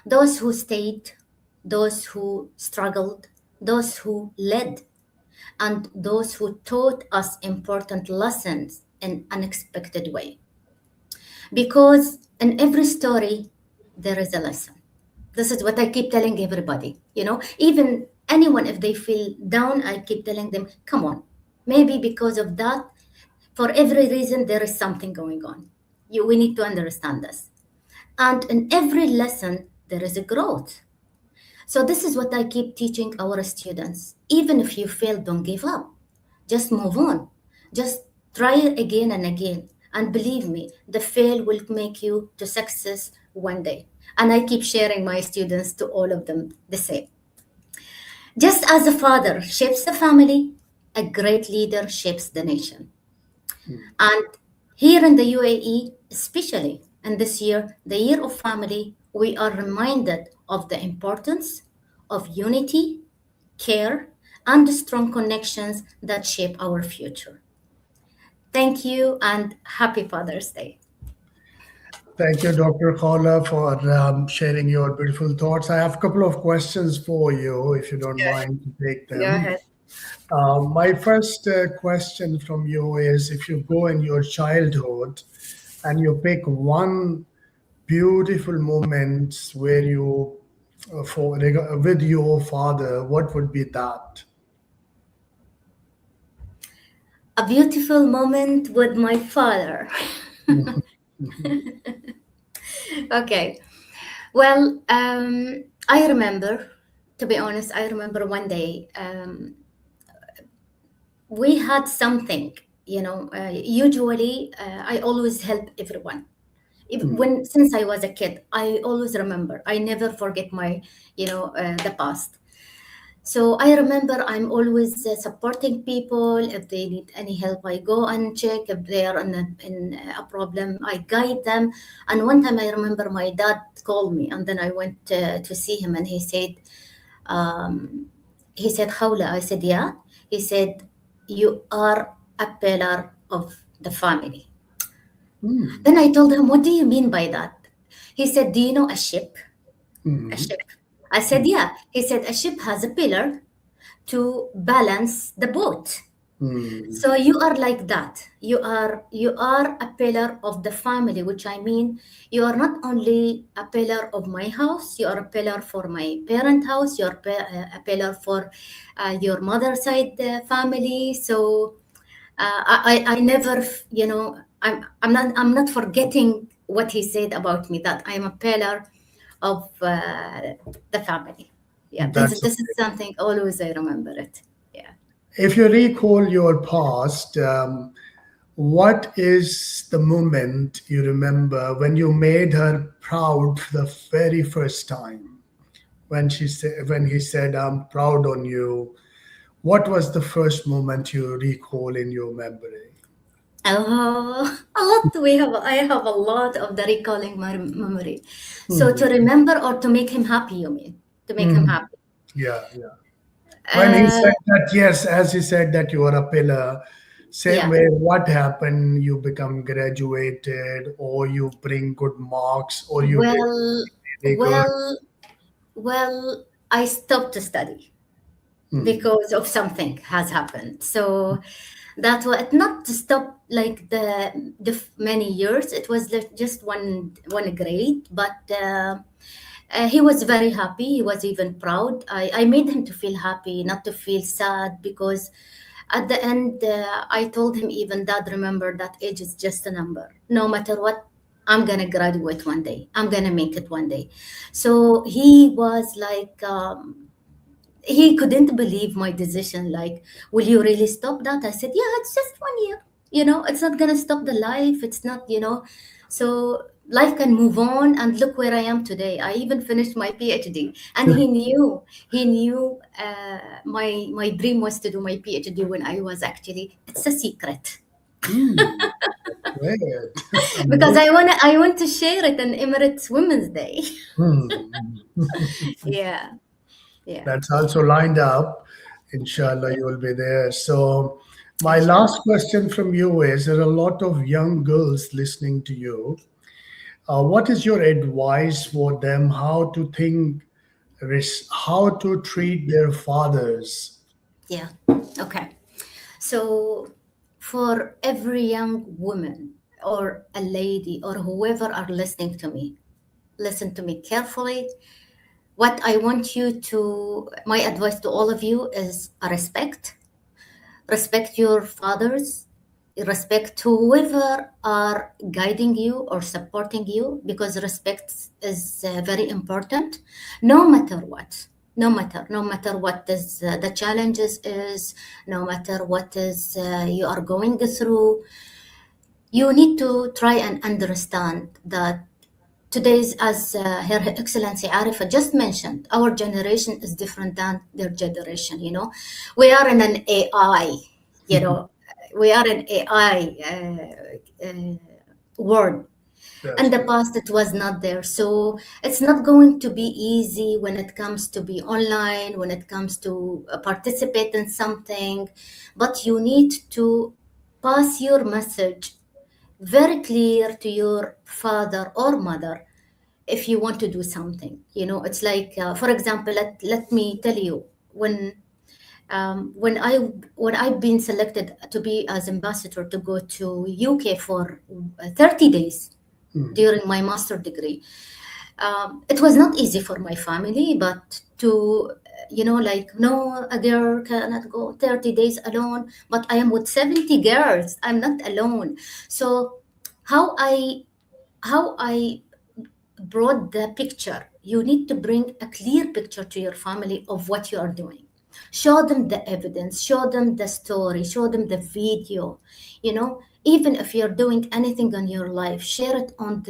those who stayed, those who struggled, those who led, and those who taught us important lessons in unexpected way. Because in every story, there is a lesson. This is what I keep telling everybody. Even anyone, if they feel down, I keep telling them, come on, maybe because of that, for every reason, there is something going on. We need to understand this. And in every lesson, there is a growth. So this is what I keep teaching our students. Even if you fail, don't give up. Just move on. Just try it again and again. And believe me, the fail will make you to success one day. And I keep sharing my students to all of them the same. Just as a father shapes the family, a great leader shapes the nation. And here in the UAE, especially in this year, the year of family, we are reminded of the importance of unity, care, and strong connections that shape our future. Thank you and happy Father's Day. Thank you, Dr. Khala, for sharing your beautiful thoughts. I have a couple of questions for you, if you don't Sure. mind to take Go them. ahead. My first question from you is, if you go in your childhood and you pick one beautiful moment where you with your father, what would be that? A beautiful moment with my father. Okay. Well, I remember, to be honest, I remember one day we had something, usually I always help everyone. When since I was a kid, I always remember. I never forget my, the past. So I remember I'm always supporting people. If they need any help, I go and check. If they are in a problem, I guide them. And one time I remember my dad called me, and then I went to see him, and um, he said, Hawla. I said, yeah. He said, you are a pillar of the family. Hmm. Then I told him, what do you mean by that? He said, do you know a ship? A Hmm. ship. I said, yeah. He said, a ship has a pillar to balance the boat. Hmm. So you are like that. You are a pillar of the family, which I mean, you are not only a pillar of my house. You are a pillar for my parent house. You are a pillar for your mother side family. So I never, I'm not forgetting what he said about me, that I'm a pillar of the family. Yeah, this That's this is okay. something always I remember it. Yeah. If you recall your past, what is the moment you remember when you made her proud the very first time? When he said, "I'm proud on you." What was the first moment you recall in your memory? Oh, a lot. I have a lot of the recalling my memory. So to Hmm. remember or to make him happy, you mean? To make him Hmm. happy. Yeah, yeah. When he Uh, said that, yes, as he said that you are a pillar, same yeah. way, what happened? You become graduated, or you bring good marks, or you did Well, really good. well, well, I stopped to study Hmm. because of something has happened. So that was not to stop like the many years. It was like just one grade, but he was very happy. He was even proud. I made him to feel happy, not to feel sad, because at the end, I told him, even, Dad, remember that age is just a number. No matter what, I'm gonna graduate one day. I'm gonna make it one day. So he was like, he couldn't believe my decision. Like, will you really stop that? I said, yeah, it's just 1 year. It's not gonna stop the life. It's not, so life can move on. And look where I am today. I even finished my PhD, and he knew my dream was to do my PhD when I was actually, it's a secret. Hmm. Great. Because Amazing. I want to share it on Emirates Women's Day. Hmm. Yeah, yeah, That's also lined up. Inshallah, you will be there. So, my inshallah. last question from you is, there are a lot of young girls listening to you. What is your advice for them how to think, how to treat their fathers? Yeah. Okay. So, for every young woman or a lady or whoever are listening to me, listen to me carefully. What I want you to, my advice to all of you is a respect. Respect your fathers, respect whoever are guiding you or supporting you, because respect is very important, no matter what. No matter what is the challenges is, no matter what is you are going through, you need to try and understand that today's, as Her Excellency Arifa just mentioned, our generation is different than their generation. We are in an AI. We are an AI world. That's In the right. past, it was not there. So it's not going to be easy when it comes to be online, when it comes to participate in something. But you need to pass your message very clear to your father or mother if you want to do something. It's like, for example, let me tell you, when I've been selected to be as ambassador to go to UK for 30 days during my master degree. It was not easy for my family, but like, no, a girl cannot go 30 days alone, but I am with 70 girls. I'm not alone. So how I brought the picture, you need to bring a clear picture to your family of what you are doing. Show them the evidence, show them the story, show them the video. Even if you're doing anything in your life, share it on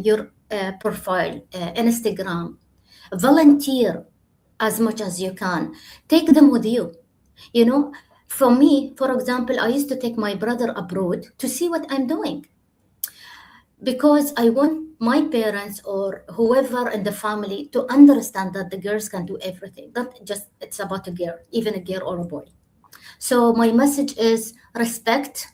your profile, Instagram. Volunteer as much as you can. Take them with you. you know for me, for example, I used to take my brother abroad to see what I'm doing, because I want my parents or whoever in the family to understand that the girls can do everything. Not just it's about a girl, even a girl or a boy. So my message is respect,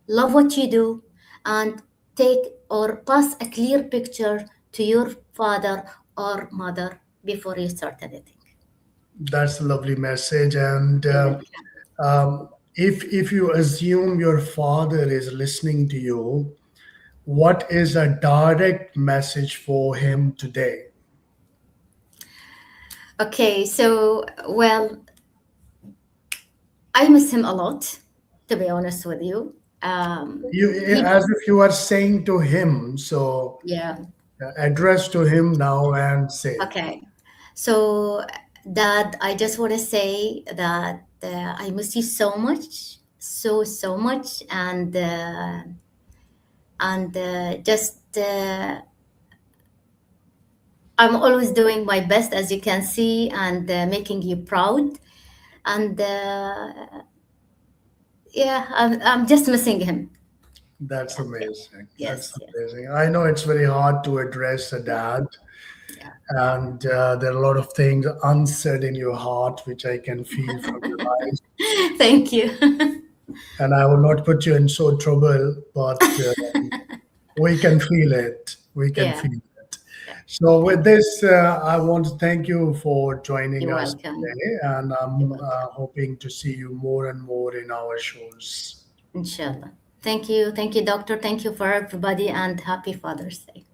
love what you do, and take or pass a clear picture to your father or mother before you start anything. That's a lovely message. And You're welcome. if you assume your father is listening to you, what is a direct message for him today? Okay, so, well, I miss him a lot, to be honest with you. You, He, as if you are saying to him. So yeah. address to him now and say. Okay. So, Dad, I just want to say that I miss you so much, so much, and just I'm always doing my best, as you can see, and making you proud. And yeah, I'm just missing him. That's Yeah, yeah. amazing. That's Yes, yes, amazing. I know it's very hard to address a yeah, dad, yeah. and there are a lot of things unsaid in your heart, which I can feel from your eyes. Thank you. And I will not put you in so trouble, but we can feel it. We can Yeah, feel it. yeah. So, with Thank you. this, I want to thank you for joining You're us welcome. today, and You're I'm welcome. hoping to see you more and more in our shows. Inshallah. Thank you. Thank you, doctor. Thank you for everybody, and happy Father's Day.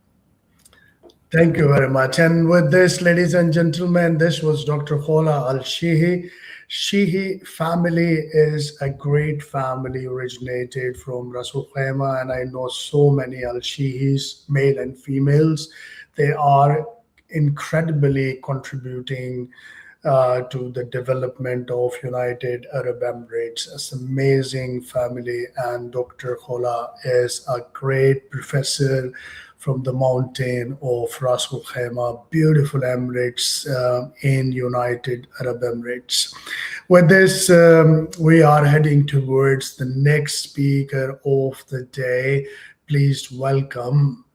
Thank you very much. And with this, ladies and gentlemen, this was Dr. Khola Al Shihi. Shihi family is a great family originated from Rasul Khaima, and I know so many Al Shihis, male and females. They are incredibly contributing to the development of United Arab Emirates. It's an amazing family, and Dr. Khola is a great professor from the mountain of Ras Al Khaimah, beautiful Emirates in United Arab Emirates. With this, we are heading towards the next speaker of the day. Please welcome.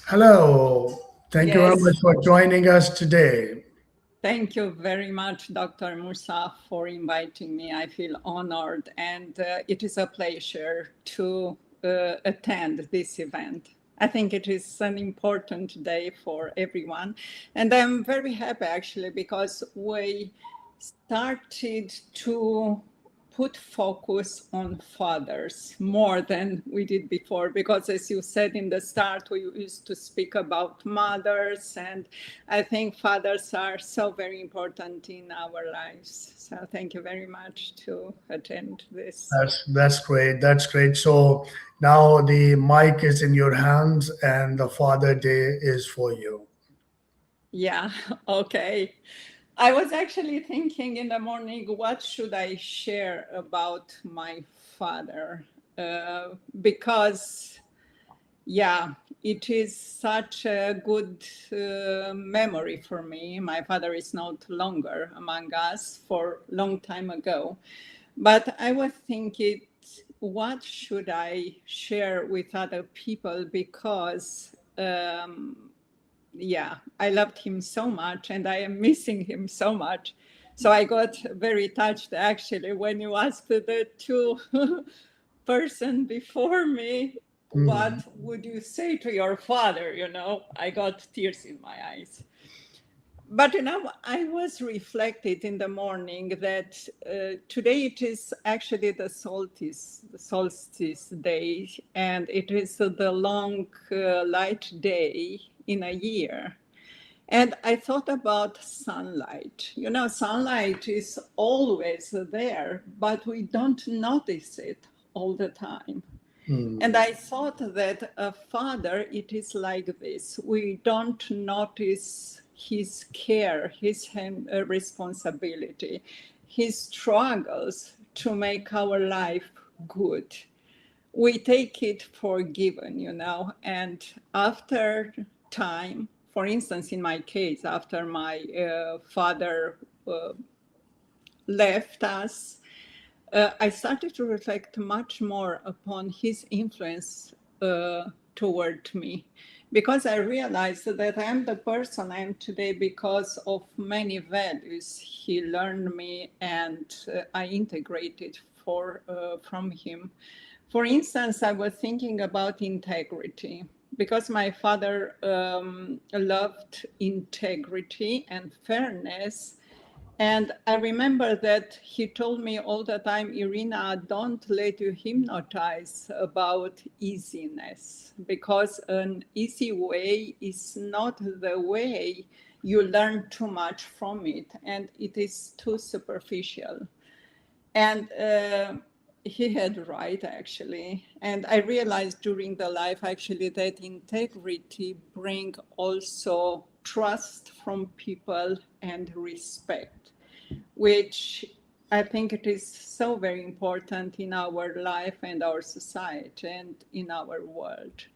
Hello. Thank you very much Yes, for joining us today. thank you very much, Dr. Musa, for inviting me. I feel honored, and it is a pleasure to attend this event. I think it is an important day for everyone. And I'm very happy, actually, because we started to put focus on fathers more than we did before, because as you said in the start, we used to speak about mothers, and I think fathers are so very important in our lives. So thank you very much to attend this. That's great. That's great. So now the mic is in your hands, and the Father Day is for you. Yeah, okay. I was actually thinking in the morning, what should I share about my father? Because, yeah, it is such a good memory for me. My father is not longer among us for a long time ago. But I was thinking, what should I share with other people? Because yeah, I loved him so much and I am missing him so much. So I got very touched actually when you asked the two person before me, what would you say to your father? You know, I got tears in my eyes. But you know, I was reflected in the morning that today it is actually the solstice day, and it is the long light day in a year. And I thought about sunlight. You know, sunlight is always there, but we don't notice it all the time. And I thought that a father, it is like this. We don't notice his care, his responsibility, his struggles to make our life good. We take it for given, you know, and after time, for instance, in my case, after my father left us, I started to reflect much more upon his influence toward me, because I realized that I am the person I am today because of many values he learned me and I integrated from him. For instance, I was thinking about integrity, because my father loved integrity and fairness. And I remember that he told me all the time, Irina, don't let you hypnotize about easiness, because an easy way is not the way. You learn too much from it, and it is too superficial. And he had right, actually. And I realized during the life, actually, that integrity brings also trust from people and respect, which I think it is so very important in our life and our society and in our world.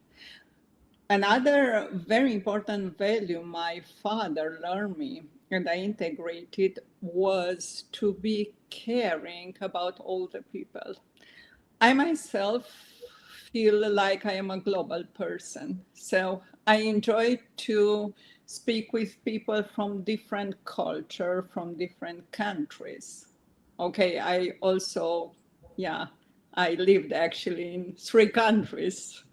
Another very important value my father learned me and I integrated was to be caring about all the people. I myself feel like I am a global person. So I enjoy to speak with people from different culture, from different countries. Okay, I also, yeah, I lived actually in 3 countries.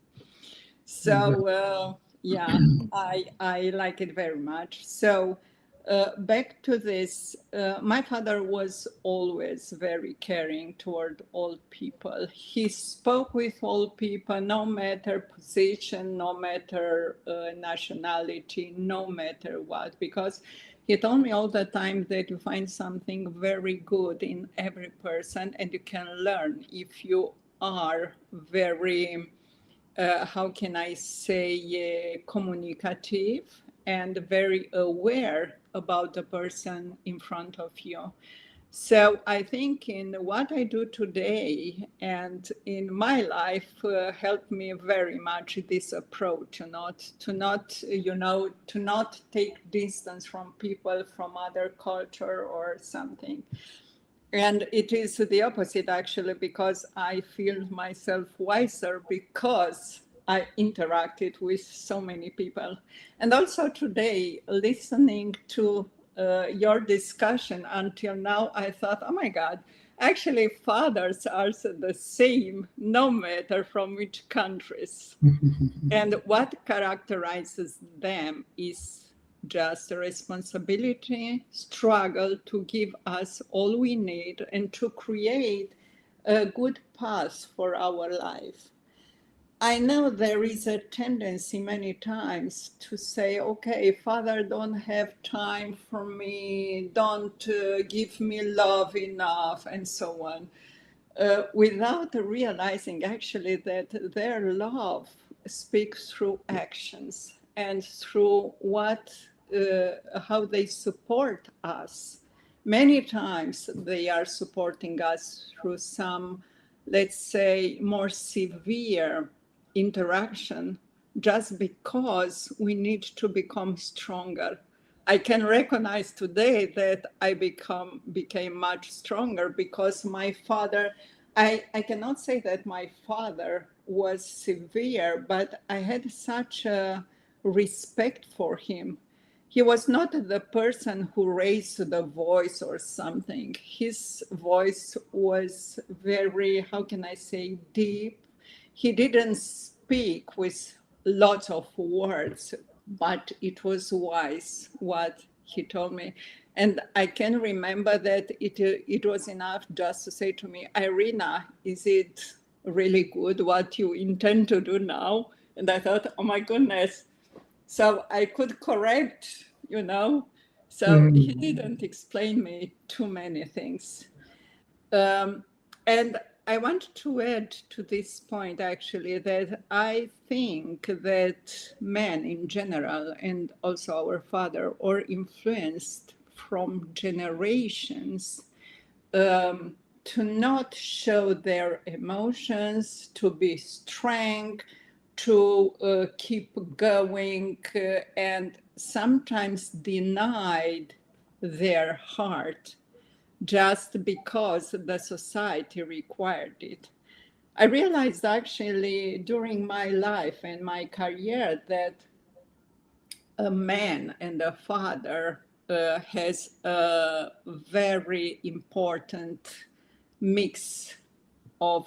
So yeah, I like it very much. So back to this, my father was always very caring toward all people. He spoke with all people, no matter position, no matter nationality, no matter what, because he told me all the time that you find something very good in every person and you can learn if you are very how can I say, communicative and very aware about the person in front of you. So I think in what I do today and in my life helped me very much this approach, to not take distance from people from other culture or something. And it is the opposite, actually, because I feel myself wiser because I interacted with so many people. And also today, listening to your discussion until now, I thought, oh my God, actually fathers are the same, no matter from which countries. And what characterizes them is just a responsibility, struggle to give us all we need and to create a good path for our life. I know there is a tendency many times to say, okay, Father, don't have time for me, don't give me love enough, and so on, without realizing actually that their love speaks through actions and through how they support us. Many times they are supporting us through some, let's say, more severe interaction just because we need to become stronger. I can recognize today that I became much stronger because my father, I cannot say that my father was severe, but I had such a respect for him. He was not the person who raised the voice or something. His voice was very, how can I say, deep. He didn't speak with lots of words, but it was wise what he told me. And I can remember that it was enough just to say to me, Irina, is it really good what you intend to do now? And I thought, oh my goodness. So I could correct, you know. So he didn't explain me too many things. And I want to add to this point, actually, that I think that men in general, and also our father, are influenced from generations to not show their emotions, to be strong, to keep going, and sometimes denied their heart just because the society required it. I realized actually during my life and my career that a man and a father has a very important mix of,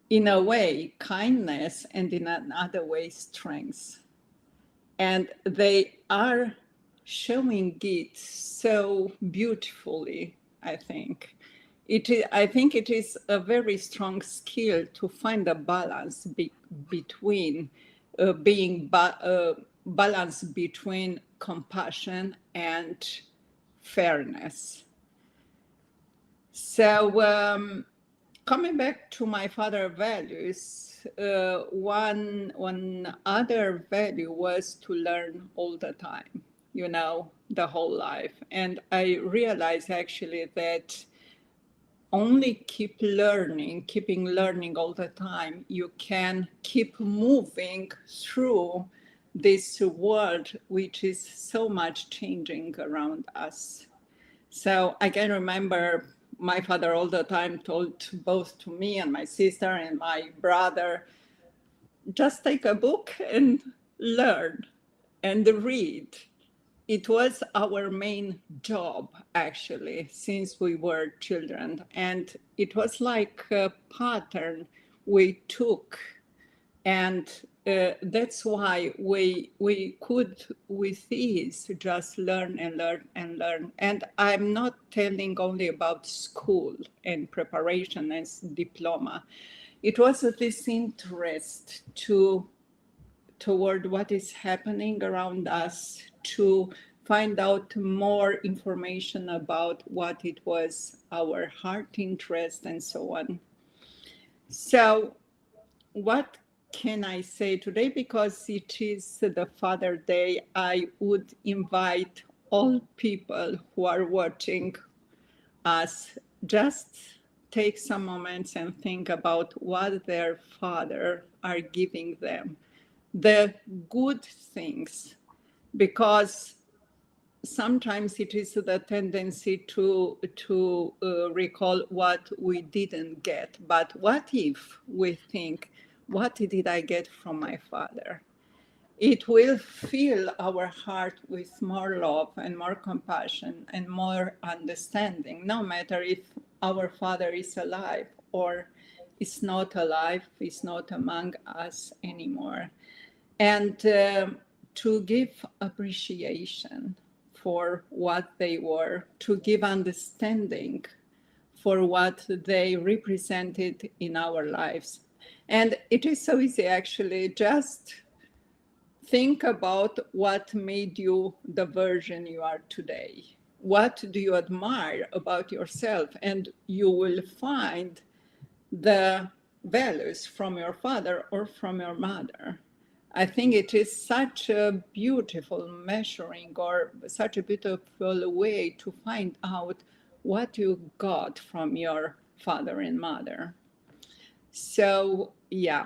in a way, kindness, and in another way, strength. And they are showing it so beautifully, I think. I think it is a very strong skill to find a balance between balance between compassion and fairness. So coming back to my father values, one other value was to learn all the time, you know, the whole life. And I realized actually that only keeping learning all the time, you can keep moving through this world, which is so much changing around us. So I can remember my father all the time told both to me and my sister and my brother, just take a book and learn and read. It was our main job, actually, since we were children. And it was like a pattern we took. And that's why we could, with ease, just learn and learn and learn. And I'm not telling only about school and preparation as diploma. It was this interest toward what is happening around us, to find out more information about what it was our heart interest and so on. So what can I say today? Because it is the Father Day, I would invite all people who are watching us, just take some moments and think about what their father are giving them, the good things, because sometimes it is the tendency to recall what we didn't get. But what if we think, what did I get from my father? It will fill our heart with more love and more compassion and more understanding, no matter if our father is alive or is not alive, is not among us anymore. And to give appreciation for what they were, to give understanding for what they represented in our lives. And it is so easy, actually. Just think about what made you the version you are today. What do you admire about yourself? And you will find the values from your father or from your mother. I think it is such a beautiful measuring, or such a beautiful way to find out what you got from your father and mother. So, yeah,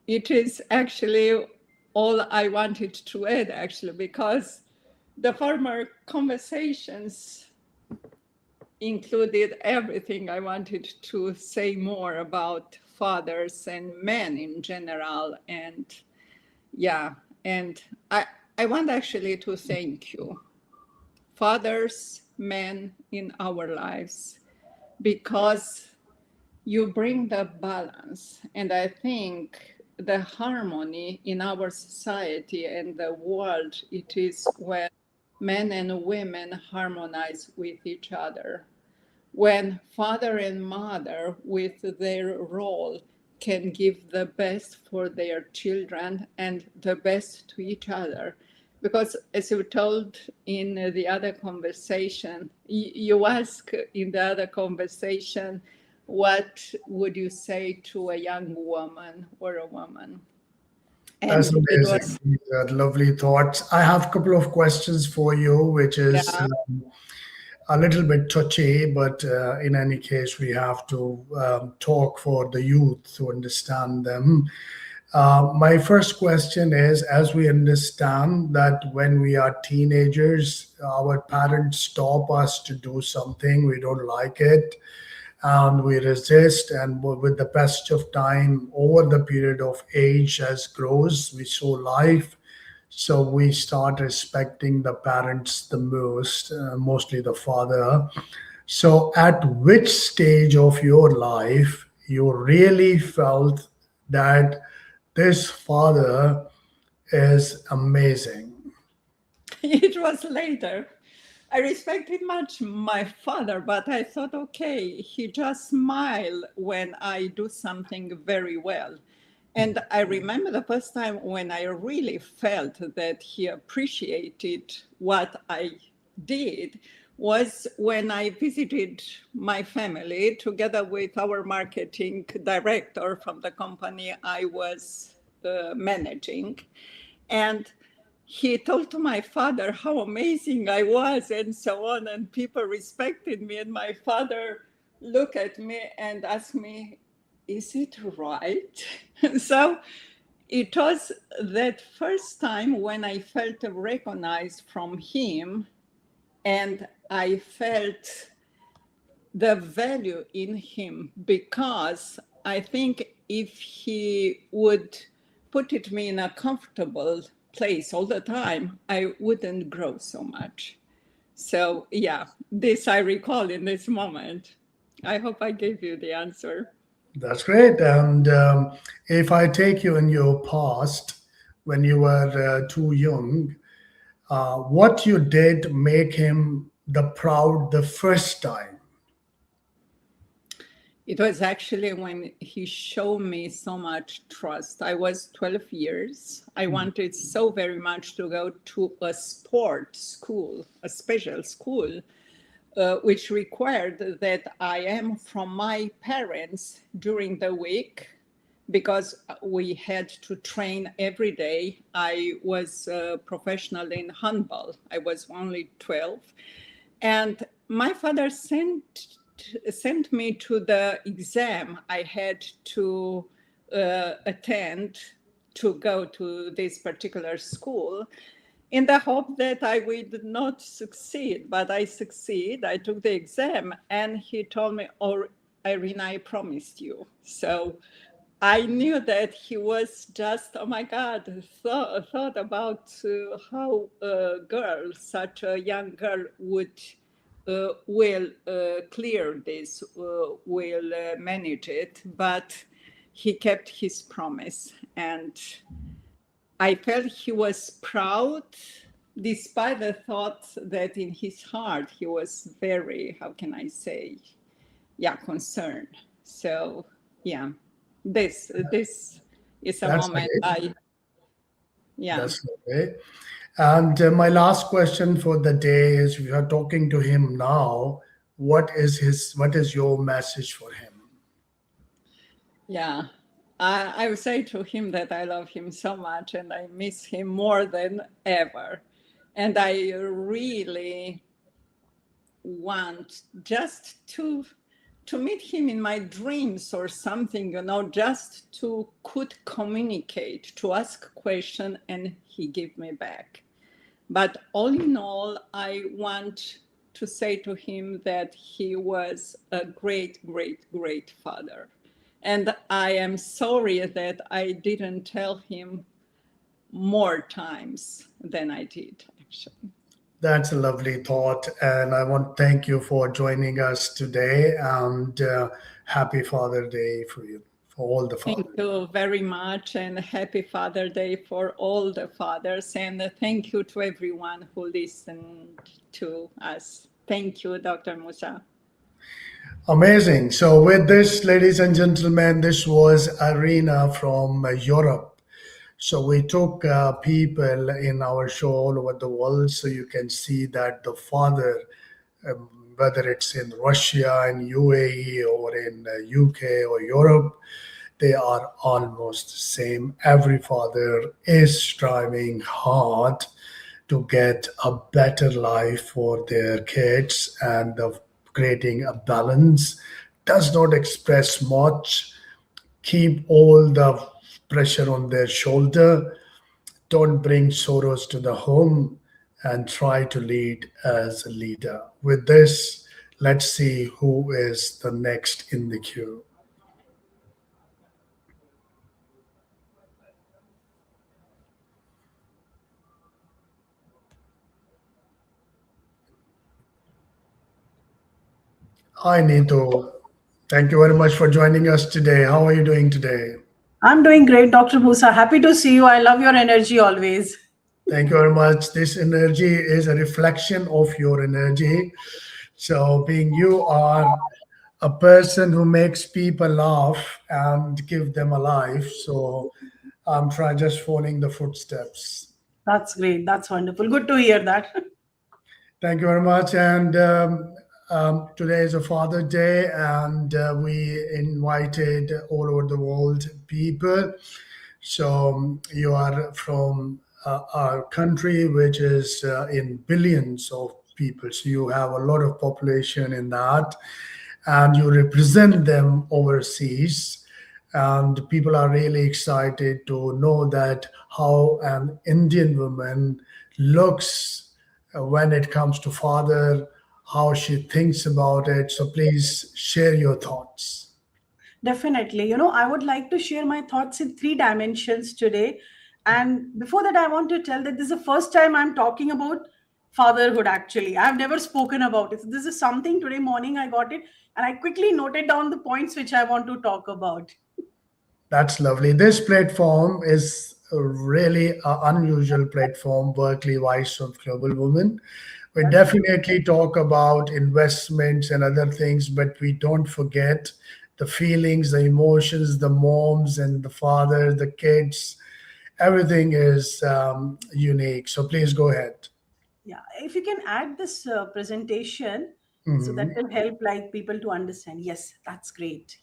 it is actually all I wanted to add, actually, because the former conversations included everything I wanted to say more about fathers and men in general. And yeah, and I want actually to thank you, fathers, men in our lives, because you bring the balance. And I think the harmony in our society and the world, it is when men and women harmonize with each other. When father and mother, with their role, can give the best for their children and the best to each other. Because as you told in the other conversation, you asked in the other conversation, what would you say to a young woman or a woman? And That's it was, amazing. These are lovely thoughts. I have a couple of questions for you, which is yeah, a little bit touchy, but in any case, we have to talk for the youth to understand them. My first question is, as we understand that when we are teenagers, our parents stop us to do something, we don't like it, and we resist, and with the passage of time, over the period of age as grows, we show life, so we start respecting the parents the most, mostly the father. So at which stage of your life you really felt that this father is amazing? it was later. I respected much my father, but I thought, okay, he just smile when I do something very well. And I remember the first time when I really felt that he appreciated what I did was when I visited my family together with our marketing director from the company I was managing. And he told to my father how amazing I was and so on, and people respected me. And my father looked at me and asked me, is it right? So it was that first time when I felt recognized from him, and I felt the value in him, because I think if he would put it me in a comfortable place all the time, I wouldn't grow so much. So yeah, this I recall in this moment. I hope I gave you the answer. That's great. And if I take you in your past, when you were too young, what you did make him the proud the first time? It was actually when he showed me so much trust. I was 12 years. I wanted so very much to go to a sport school, a special school, which required that I am from my parents during the week, because we had to train every day. I was a professional in handball. I was only 12. And my father sent me to the exam I had to attend to go to this particular school, in the hope that I would not succeed. But I succeed. I took the exam, and he told me, "Oh, Irina, I promised you." So I knew that he was just, oh my God, thought about how a girl, such a young girl, will clear this, will manage it. But he kept his promise. And I felt he was proud, despite the thought that in his heart he was very, how can I say, concerned. So yeah, this is a That's moment great. yeah. That's okay. And my last question for the day is: if you are talking to him now, what is your message for him? Yeah, I would say to him that I love him so much and I miss him more than ever. And I really want just to meet him in my dreams or something, just to could communicate, to ask question and he give me back. But all in all, I want to say to him that he was a great, great, great father. And I am sorry that I didn't tell him more times than I did, actually. That's a lovely thought, and I want to thank you for joining us today. And happy Father Day for you, for all the Thank fathers. you very much, and happy Father Day for all the fathers. And thank you to everyone who listened to us. Thank you, Dr. Musa. Amazing. So, with this, ladies and gentlemen, this was Arena from Europe. So, we took people in our show all over the world, so you can see that the father, whether it's in Russia, in UAE, or in UK or Europe, they are almost the same. Every father is striving hard to get a better life for their kids and of creating a balance. Does not express much, keep all the pressure on their shoulder, don't bring sorrows to the home, and try to lead as a leader. With this, let's see who is the next in the queue. Hi, Neetu. Thank you very much for joining us today. How are you doing today? I'm doing great, Dr. Musa. Happy to see you. I love your energy always. Thank you very much. This energy is a reflection of your energy. So, being you are a person who makes people laugh and give them a life. So, I'm trying just following the footsteps. That's great. That's wonderful. Good to hear that. Thank you very much. And today is a Father Day, and we invited all over the world people. So you are from our country, which is in billions of people. So you have a lot of population in that, and you represent them overseas. And people are really excited to know that how an Indian woman looks when it comes to father, how she thinks about it. So please share your thoughts. Definitely. I would like to share my thoughts in three dimensions today. And before that, I want to tell that this is the first time I'm talking about fatherhood, actually. I've never spoken about it. This is something today morning I got it, and I quickly noted down the points which I want to talk about. That's lovely. This platform is a really unusual platform, Berkeley Voice of Global Women. We That's great. definitely talk about investments and other things, but we don't forget the feelings, the emotions, the moms and the fathers, the kids. Everything is unique. So please go ahead. Yeah, if you can add this presentation, so that Mhm. will help like people to understand. Yes, that's great.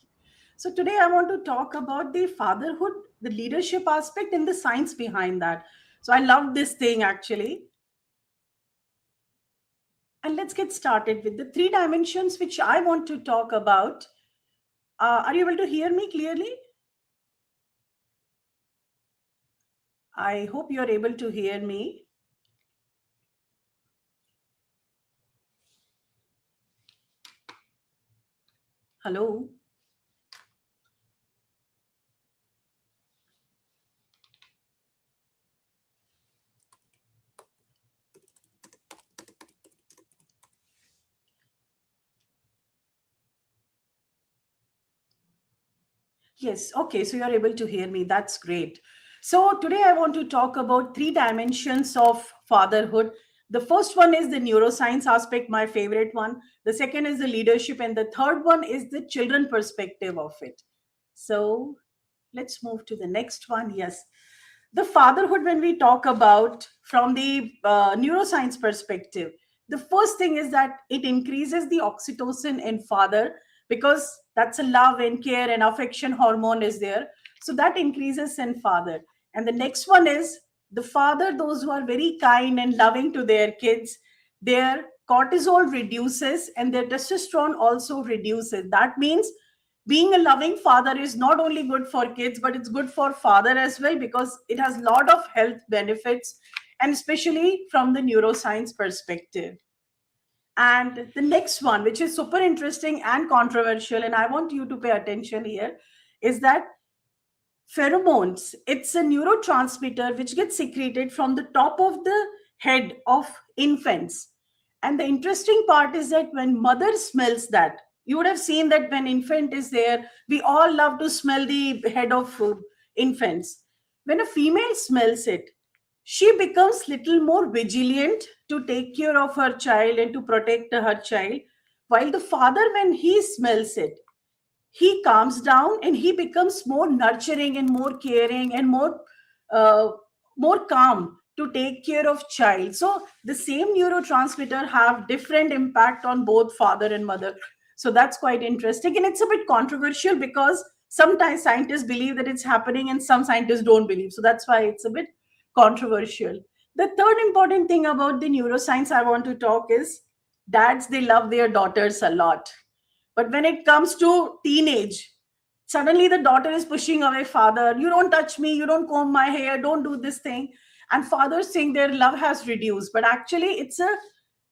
So today I want to talk about the fatherhood, the leadership aspect, and the science behind that. So I love this thing actually. And let's get started with the three dimensions which I want to talk about. Are you able to hear me clearly? I hope you're able to hear me. Hello. Yes. Okay. So you're able to hear me. That's great. So today I want to talk about three dimensions of fatherhood. The first one is the neuroscience aspect, my favorite one. The second is the leadership, and the third one is the children perspective of it. So let's move to the next one. Yes, the fatherhood, when we talk about from the neuroscience perspective, the first thing is that it increases the oxytocin in father, because that's a love and care and affection hormone is there, so that increases in father. And the next one is the father, those who are very kind and loving to their kids, their cortisol reduces and their testosterone also reduces. That means being a loving father is not only good for kids, but it's good for father as well, because it has a lot of health benefits, and especially from the neuroscience perspective. And the next one, which is super interesting and controversial, and I want you to pay attention here, is that pheromones, it's a neurotransmitter which gets secreted from the top of the head of infants. And the interesting part is that when mother smells that, you would have seen that when infant is there, we all love to smell the head of infants. When a female smells it, she becomes little more vigilant to take care of her child and to protect her child, while the father, when he smells it, he calms down and he becomes more nurturing and more caring and uh, more calm to take care of child. So the same neurotransmitter have different impact on both father and mother. So that's quite interesting, and it's a bit controversial because sometimes scientists believe that it's happening and some scientists don't believe, so that's why it's a bit controversial. The third important thing about the neuroscience I want to talk is dads, they love their daughters a lot, but when it comes to teenage, suddenly the daughter is pushing away father. You don't touch me, you don't comb my hair, don't do this thing. And fathers think their love has reduced. But actually, it's a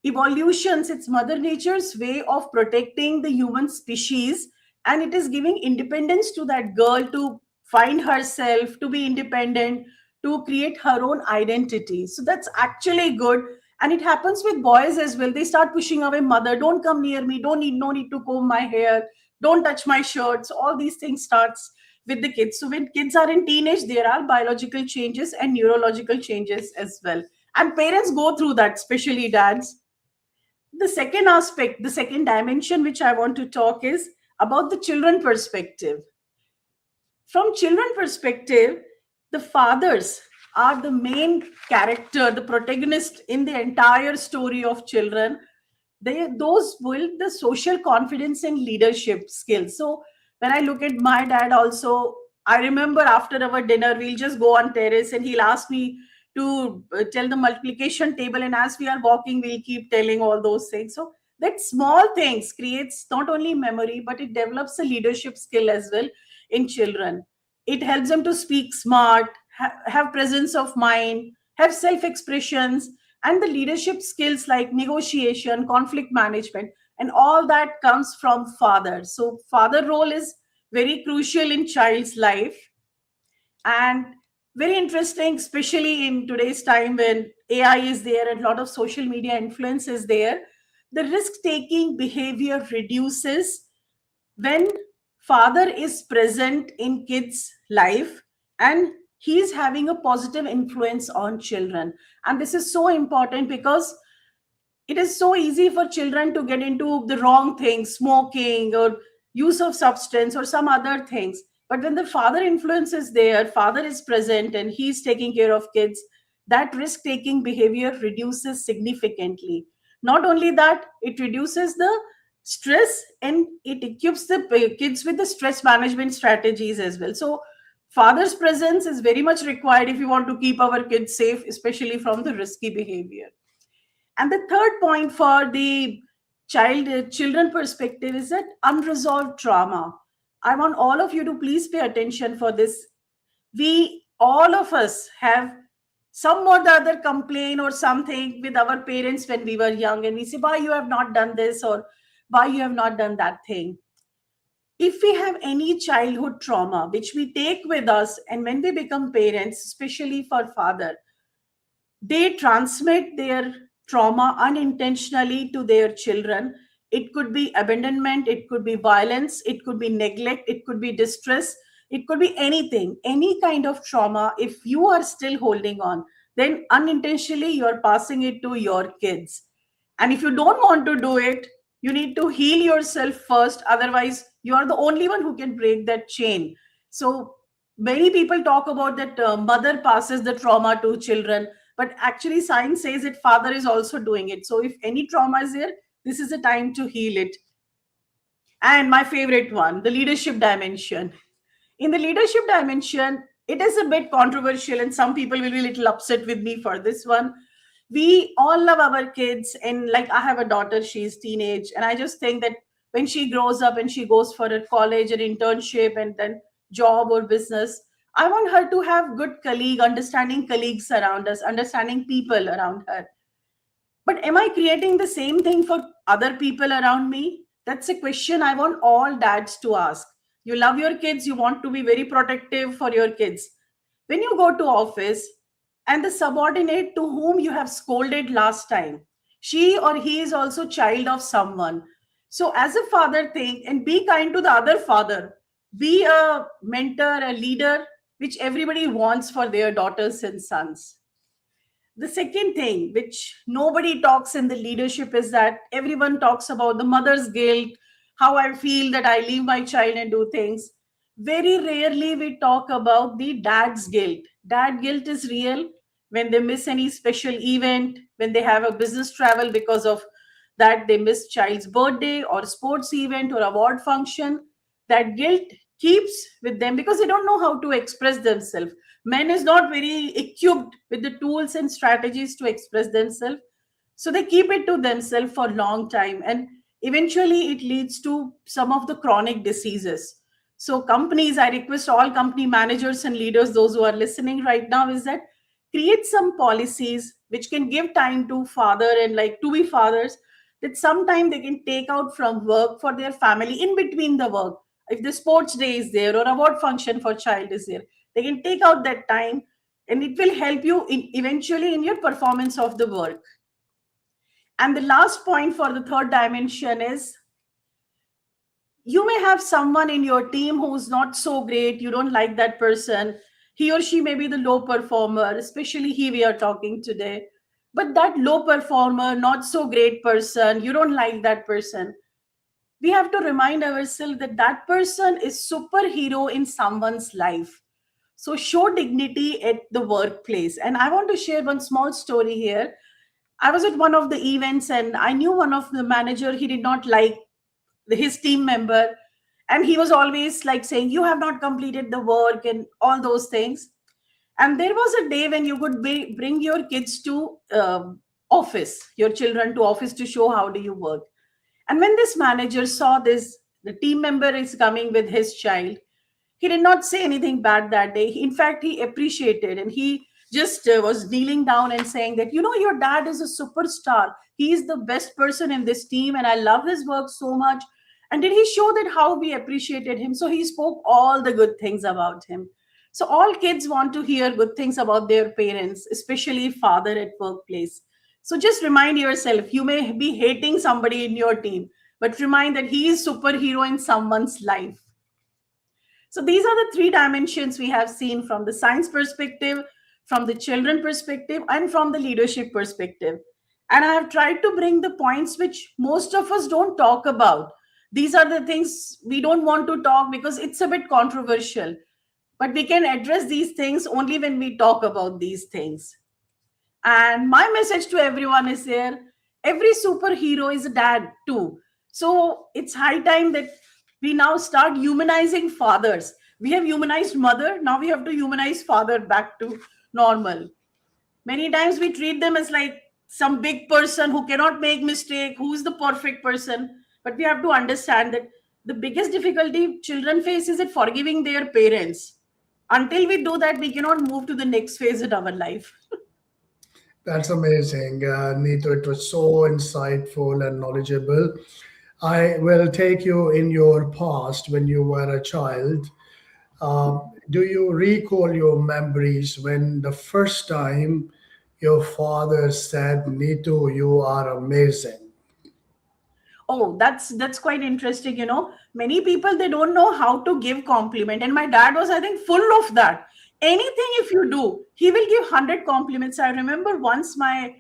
evolutions, it's Mother Nature's way of protecting the human species. And it is giving independence to that girl to find herself, to be independent, to create her own identity. So that's actually good, and it happens with boys as well. They start pushing away mother, don't come near me, don't need, no need to comb my hair, don't touch my shirts. All these things starts with the kids. So when kids are in teenage, there are biological changes and neurological changes as well, and parents go through that, especially dads. The second aspect, the second dimension which I want to talk is about the children perspective. From children perspective, the fathers are the main character, the protagonist in the entire story of children. Those build the social confidence and leadership skills. So when I look at my dad also, I remember after our dinner we'll just go on terrace and he'll ask me to tell the multiplication table, and as we are walking we'll keep telling all those things. So that small things creates not only memory, but it develops a leadership skill as well in children. It helps them to speak smart, have presence of mind, have self expressions, and the leadership skills like negotiation, conflict management, and all that comes from father. So father role is very crucial in child's life, and very interesting, especially in today's time when AI is there and a lot of social media influence is there. The risk taking behavior reduces when father is present in kids life, and he is having a positive influence on children. And this is so important because it is so easy for children to get into the wrong things, smoking or use of substance or some other things. But when the father influence is there, father is present and he's taking care of kids, that risk taking behavior reduces significantly. Not only that, it reduces the stress and it equips the kids with the stress management strategies as well. So father's presence is very much required if you want to keep our kids safe, especially from the risky behavior. And the third point for the children perspective is that unresolved trauma. I want all of you to please pay attention for this. We all of us have some or the other complaint or something with our parents when we were young, and we say, why you have not done this, or why you have not done that thing. If we have any childhood trauma which we take with us, and when we become parents, especially for father, they transmit their trauma unintentionally to their children. It could be abandonment, it could be violence, it could be neglect, it could be distress. It could be anything, any kind of trauma. If you are still holding on, then unintentionally you are passing it to your kids. And if you don't want to do it, you need to heal yourself first. Otherwise, you are the only one who can break that chain. So many people talk about that mother passes the trauma to children, but actually science says that father is also doing it. So if any trauma is there, this is a time to heal it. And my favorite one, the leadership dimension. In the leadership dimension, it is a bit controversial, and some people will be a little upset with me for this one. We all love our kids, and like I have a daughter, she's teenage, and I just think that when she grows up and she goes for a college and internship and then job or business, I want her to have good colleague, understanding colleagues around us, understanding people around her. But am I creating the same thing for other people around me? That's a question I want all dads to ask. You love your kids, you want to be very protective for your kids. When you go to office and the subordinate to whom you have scolded last time, she or he is also child of someone. So as a father, think and be kind to the other father. Be a mentor, a leader, which everybody wants for their daughters and sons. The second thing which nobody talks in the leadership is that everyone talks about the mother's guilt, how I feel that I leave my child and do things. Very rarely we talk about the dad's guilt. Dad guilt is real when they miss any special event, when they have a business travel because of that they miss child's birthday or sports event or award function. That guilt keeps with them because they don't know how to express themselves. Men is not very equipped with the tools and strategies to express themselves, so they keep it to themselves for a long time, and eventually it leads to some of the chronic diseases. So companies, I request all company managers and leaders, those who are listening right now, is that create some policies which can give time to father and like to be fathers, that sometime they can take out from work for their family in between the work. If the sports day is there or award function for child is there, they can take out that time, and it will help you in eventually in your performance of the work. And the last point for the third dimension is, you may have someone in your team who's not so great, you don't like that person, he or she may be the low performer, especially he we are talking today. But that low performer, not so great person, you don't like that person, we have to remind ourselves that that person is superhero in someone's life. So show dignity at the workplace. And I want to share one small story here. I was at one of the events and I knew one of the manager, he did not like his team member, and he was always like saying, you have not completed the work and all those things. And there was a day when you could bring your kids to office, your children to office, to show how do you work. And when this manager saw this, the team member is coming with his child, he did not say anything bad that day. In fact, he appreciated, and he just was kneeling down and saying that, you know, your dad is a superstar. He is the best person in this team, and I love his work so much. And did he show that how we appreciated him? So he spoke all the good things about him. So all kids want to hear good things about their parents, especially father at workplace. So just remind yourself, you may be hating somebody in your team, but remind that he is superhero in someone's life. So these are the three dimensions we have seen from the science perspective, from the children perspective, and from the leadership perspective. And I have tried to bring the points which most of us don't talk about. These are the things we don't want to talk because it's a bit controversial. But we can address these things only when we talk about these things. And my message to everyone is here, every superhero is a dad too. So it's high time that we now start humanizing fathers. We have humanized mother, now we have to humanize father back to normal. Many times we treat them as like some big person who cannot make mistake, who is the perfect person. But we have to understand that the biggest difficulty children face is at forgiving their parents. Until we do that, we cannot move to the next phase in our life. That's amazing, Neetu. It was so insightful and knowledgeable. I will take you in your past when you were a child. Do you recall your memories when the first time your father said, Neetu, you are amazing? Oh, that's quite interesting. Many people, they don't know how to give compliment, and my dad was, I think, full of that. Anything if you do, he will give 100 compliments. I remember once my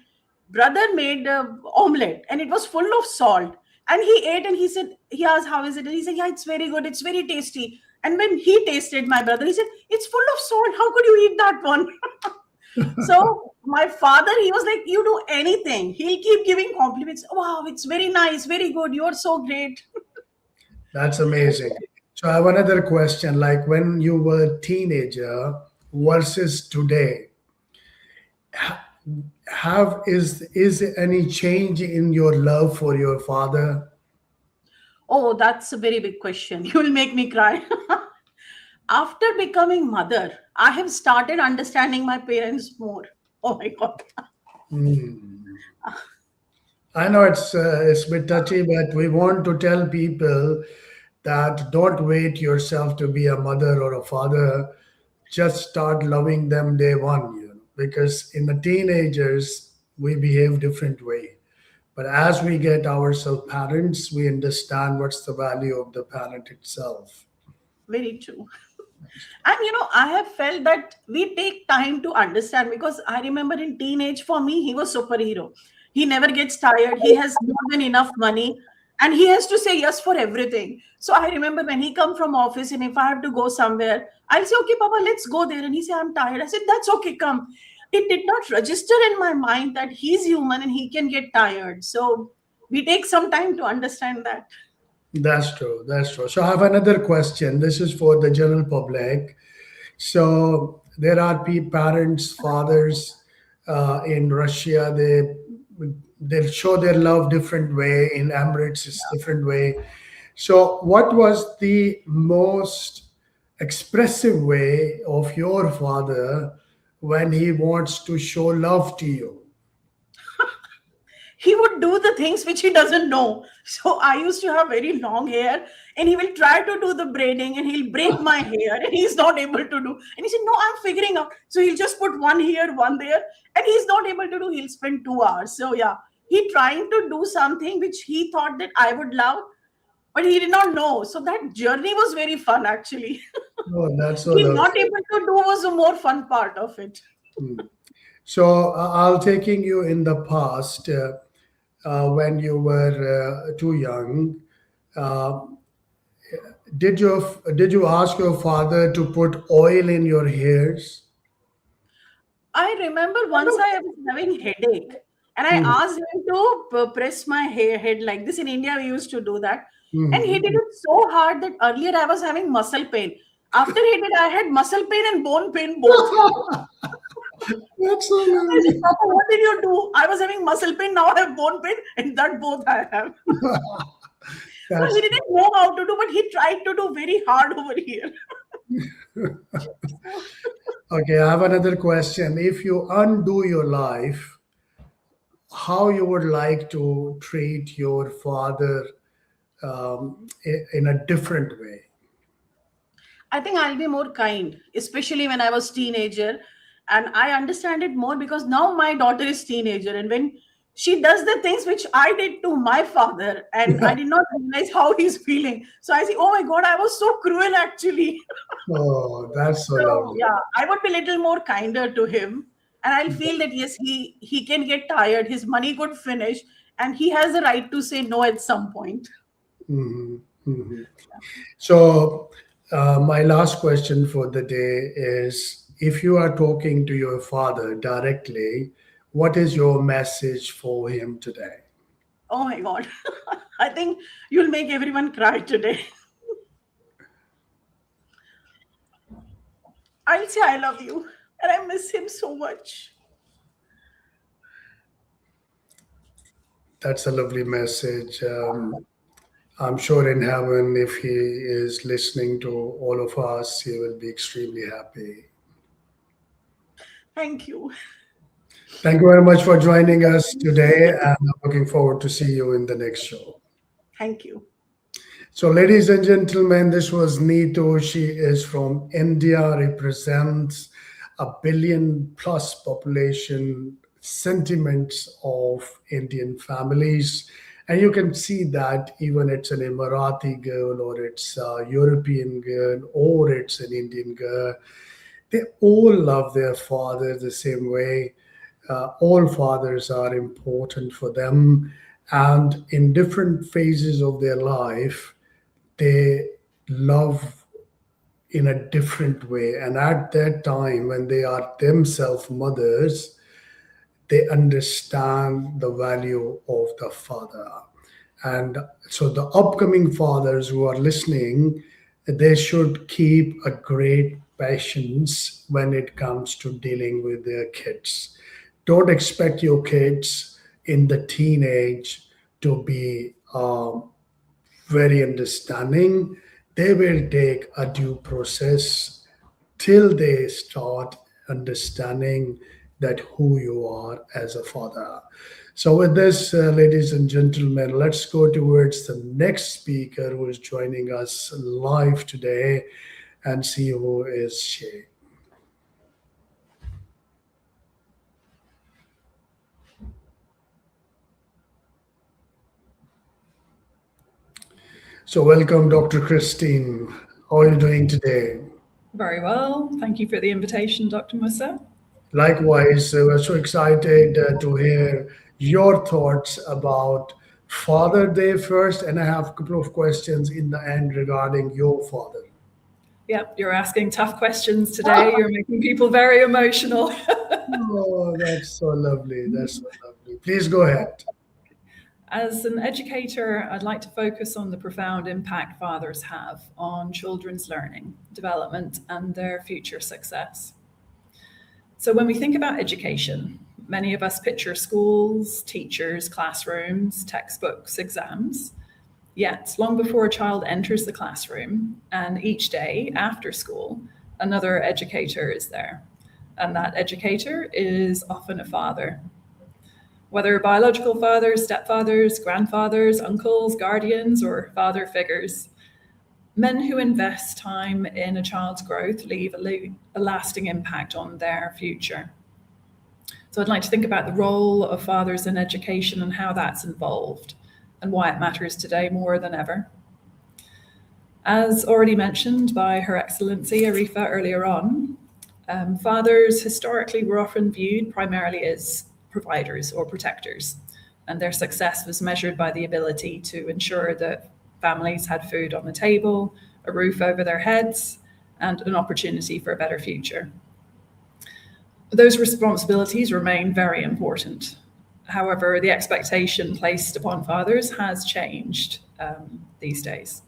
brother made a omelette, and it was full of salt, and he ate, and he asked, how is it, and he said, yeah, it's very good, it's very tasty. And when he tasted, my brother, he said, it's full of salt, how could you eat that one? So my father, he was like, you do anything, he'll keep giving compliments. Wow, it's very nice, very good, you're so great. That's amazing. So I have another question. Like when you were a teenager versus today, is any change in your love for your father? Oh, that's a very big question. You will make me cry. After becoming mother, I have started understanding my parents more. Oh my God. Hmm. I know it's a bit touchy, but we want to tell people that don't wait yourself to be a mother or a father. Just start loving them day one, because in the teenagers we behave different way. But as we get ourselves parents, we understand what's the value of the parent itself. Very true. And I have felt that we take time to understand, because I remember in teenage, for me, he was superhero. He never gets tired. He has more than enough money, and he has to say yes for everything. So I remember when he come from office, and if I have to go somewhere, I'll say, okay, Papa, let's go there. And he say, I'm tired. I said, that's okay, come. It did not register in my mind that he's human and he can get tired. So we take some time to understand that. That's true. That's true. So I have another question. This is for the general public. So there are parents, fathers in Russia. They show their love different way. In Emirates, it's different way. So what was the most expressive way of your father when he wants to show love to you? He would do the things which he doesn't know. So I used to have very long hair, and he will try to do the braiding, and he'll break my hair, and he's not able to do. And he said, no, I'm figuring out. So he'll just put one here, one there, and he's not able to do. He'll spend 2 hours. So yeah, he trying to do something which he thought that I would love, but he did not know. So that journey was very fun actually. Oh, that's so He lovely. not able to do was a more fun part of it. Hmm. So I'll taking you in the past when you were too young. Uh, did you ask your father to put oil in your hairs? I remember once I was having headache, and I Mhm, asked him to press my head like this. In India, we used to do that, and he did mhm. it so hard that earlier I was having muscle pain. After he did, I had muscle pain and bone pain both. That's so I said, lovely. Papa, what did you do? I was having muscle pain, now I have bone pain, and that both I have. So he That's didn't know how to do, but he tried to do very hard over here. okay. I have another question. If you undo your life, how you would like to treat your father in a different way? I think I'll be more kind, especially when I was teenager. And I understand it more because now my daughter is teenager. And when she does the things which I did to my father, and I did not realize how he's feeling. So I say, oh my God, I was so cruel actually. Oh, that's so So lovely. yeah, I would be a little more kinder to him. And I'll feel that yes, he can get tired, his money could finish, and he has the right to say no at some point. Mhm, mhm. So, my last question for the day is, if you are talking to your father directly, what is your message for him today? Oh my God. I think you'll make everyone cry today. I'll say I love you and I miss him so much. That's a lovely message. I'm sure in heaven, if he is listening to all of us, he will be extremely happy. Thank you. Thank you very much for joining us today, and I'm looking forward to see you in the next show. Thank you. So, ladies and gentlemen, this was Neetu. She is from India, represents a billion plus population sentiments of Indian families. And you can see that even it's an Emirati girl, or it's a European girl, or it's an Indian girl, they all love their father the same way. All fathers are important for them, and in different phases of their life, they love in a different way. And at that time, when they are themselves mothers, they understand the value of the father. And so, the upcoming fathers who are listening, they should keep a great patience when it comes to dealing with their kids. Don't expect your kids in the teenage to be very understanding. They will take a due process till they start understanding that who you are as a father. So, with this, ladies and gentlemen, let's go towards the next speaker who is joining us live today and see who is she. So, welcome, Dr. Christine. How are you doing today? Very well. Thank you for the invitation, Dr. Musa. Likewise, we're so excited to hear your thoughts about Father Day first, and I have a couple of questions in the end regarding your father. Yep, you're asking tough questions today. You're making people very emotional. Oh, that's so lovely. That's so lovely. Please go ahead. As an educator, I'd like to focus on the profound impact fathers have on children's learning, development, and their future success. So when we think about education, many of us picture schools, teachers, classrooms, textbooks, exams. Yet, long before a child enters the classroom, and each day after school, another educator is there. And that educator is often a father. Whether biological fathers, stepfathers, grandfathers, uncles, guardians, or father figures, men who invest time in a child's growth leave a lasting impact on their future. So I'd like to think about the role of fathers in education and how that's involved, and why it matters today more than ever. As already mentioned by Her Excellency Arifa earlier on, fathers historically were often viewed primarily as providers or protectors, and their success was measured by the ability to ensure that families had food on the table, a roof over their heads, and an opportunity for a better future. Those responsibilities remain very important. However, the expectation placed upon fathers has changed these days.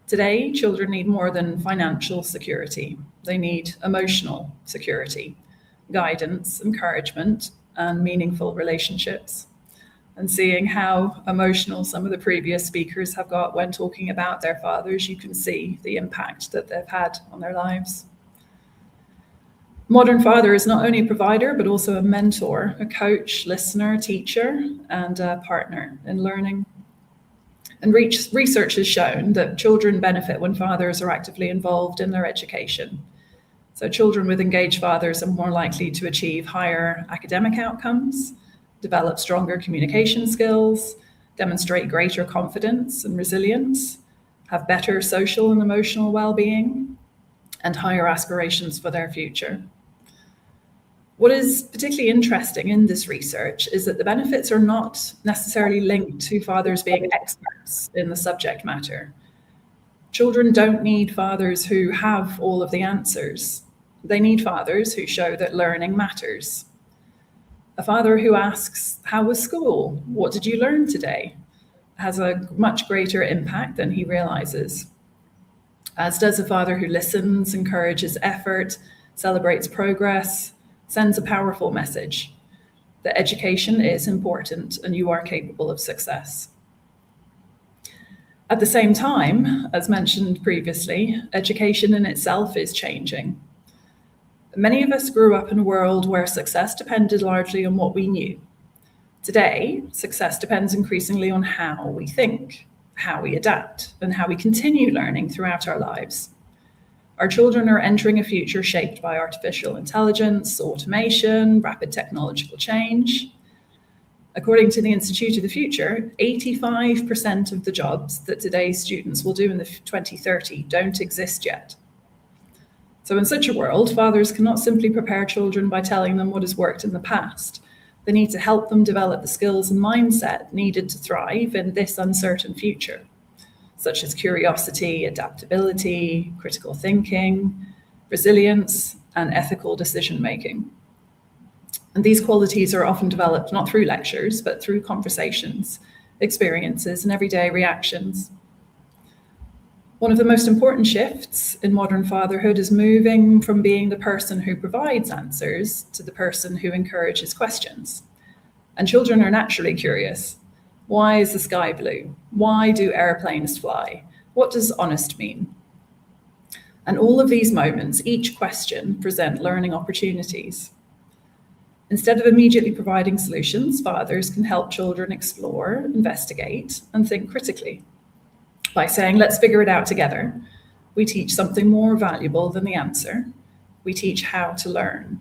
Today, children need more than financial security. They need emotional security, guidance, encouragement, and meaningful relationships. And seeing how emotional some of the previous speakers have got when talking about their fathers, you can see the impact that they've had on their lives. Modern father is not only a provider, but also a mentor, a coach, listener, teacher, and a partner in learning. And research has shown that children benefit when fathers are actively involved in their education. So children with engaged fathers are more likely to achieve higher academic outcomes, develop stronger communication skills, demonstrate greater confidence and resilience, have better social and emotional well-being, and higher aspirations for their future. What is particularly interesting in this research is that the benefits are not necessarily linked to fathers being experts in the subject matter. Children don't need fathers who have all of the answers. They need fathers who show that learning matters. A father who asks, "How was school? What did you learn today?" has a much greater impact than he realizes. As does a father who listens, encourages effort, celebrates progress, sends a powerful message that education is important and you are capable of success. At the same time, as mentioned previously, education in itself is changing. Many of us grew up in a world where success depended largely on what we knew. Today, success depends increasingly on how we think, how we adapt, and how we continue learning throughout our lives. Our children are entering a future shaped by artificial intelligence, automation, rapid technological change. According to the Institute of the Future, 85% of the jobs that today's students will do in the 2030 don't exist yet. So in such a world, fathers cannot simply prepare children by telling them what has worked in the past. They need to help them develop the skills and mindset needed to thrive in this uncertain future, such as curiosity, adaptability, critical thinking, resilience, and ethical decision-making. And these qualities are often developed not through lectures, but through conversations, experiences, and everyday reactions. One of the most important shifts in modern fatherhood is moving from being the person who provides answers to the person who encourages questions. And children are naturally curious. Why is the sky blue? Why do airplanes fly? What does honest mean? And all of these moments, each question, present learning opportunities. Instead of immediately providing solutions, fathers can help children explore, investigate, and think critically. By saying, let's figure it out together, we teach something more valuable than the answer. We teach how to learn.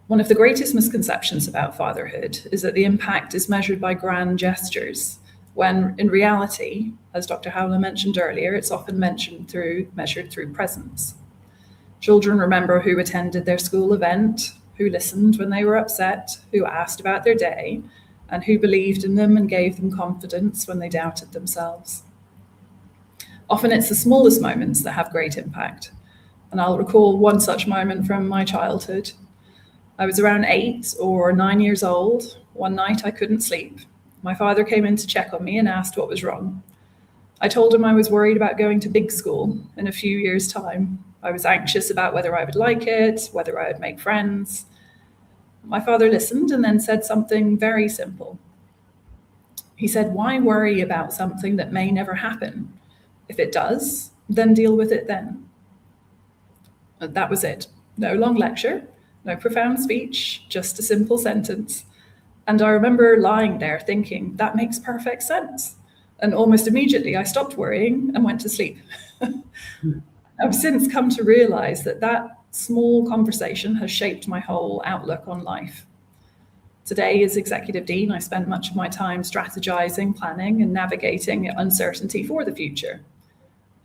One of the greatest misconceptions about fatherhood is that the impact is measured by grand gestures, when in reality, as Dr. Howler mentioned earlier, it's often measured through presence. Children remember who attended their school event, who listened when they were upset, who asked about their day, and who believed in them and gave them confidence when they doubted themselves. Often it's the smallest moments that have great impact. And I'll recall one such moment from my childhood. I was around 8 or 9 years old. One night I couldn't sleep. My father came in to check on me and asked what was wrong. I told him I was worried about going to big school in a few years' time. I was anxious about whether I would like it, whether I would make friends. My father listened and then said something very simple. He said, why worry about something that may never happen? If it does, then deal with it then. And that was it. No long lecture, no profound speech, just a simple sentence. And I remember lying there thinking, that makes perfect sense. And almost immediately I stopped worrying and went to sleep. I've since come to realize that small conversation has shaped my whole outlook on life. Today, as executive dean, I spend much of my time strategizing, planning, and navigating uncertainty for the future.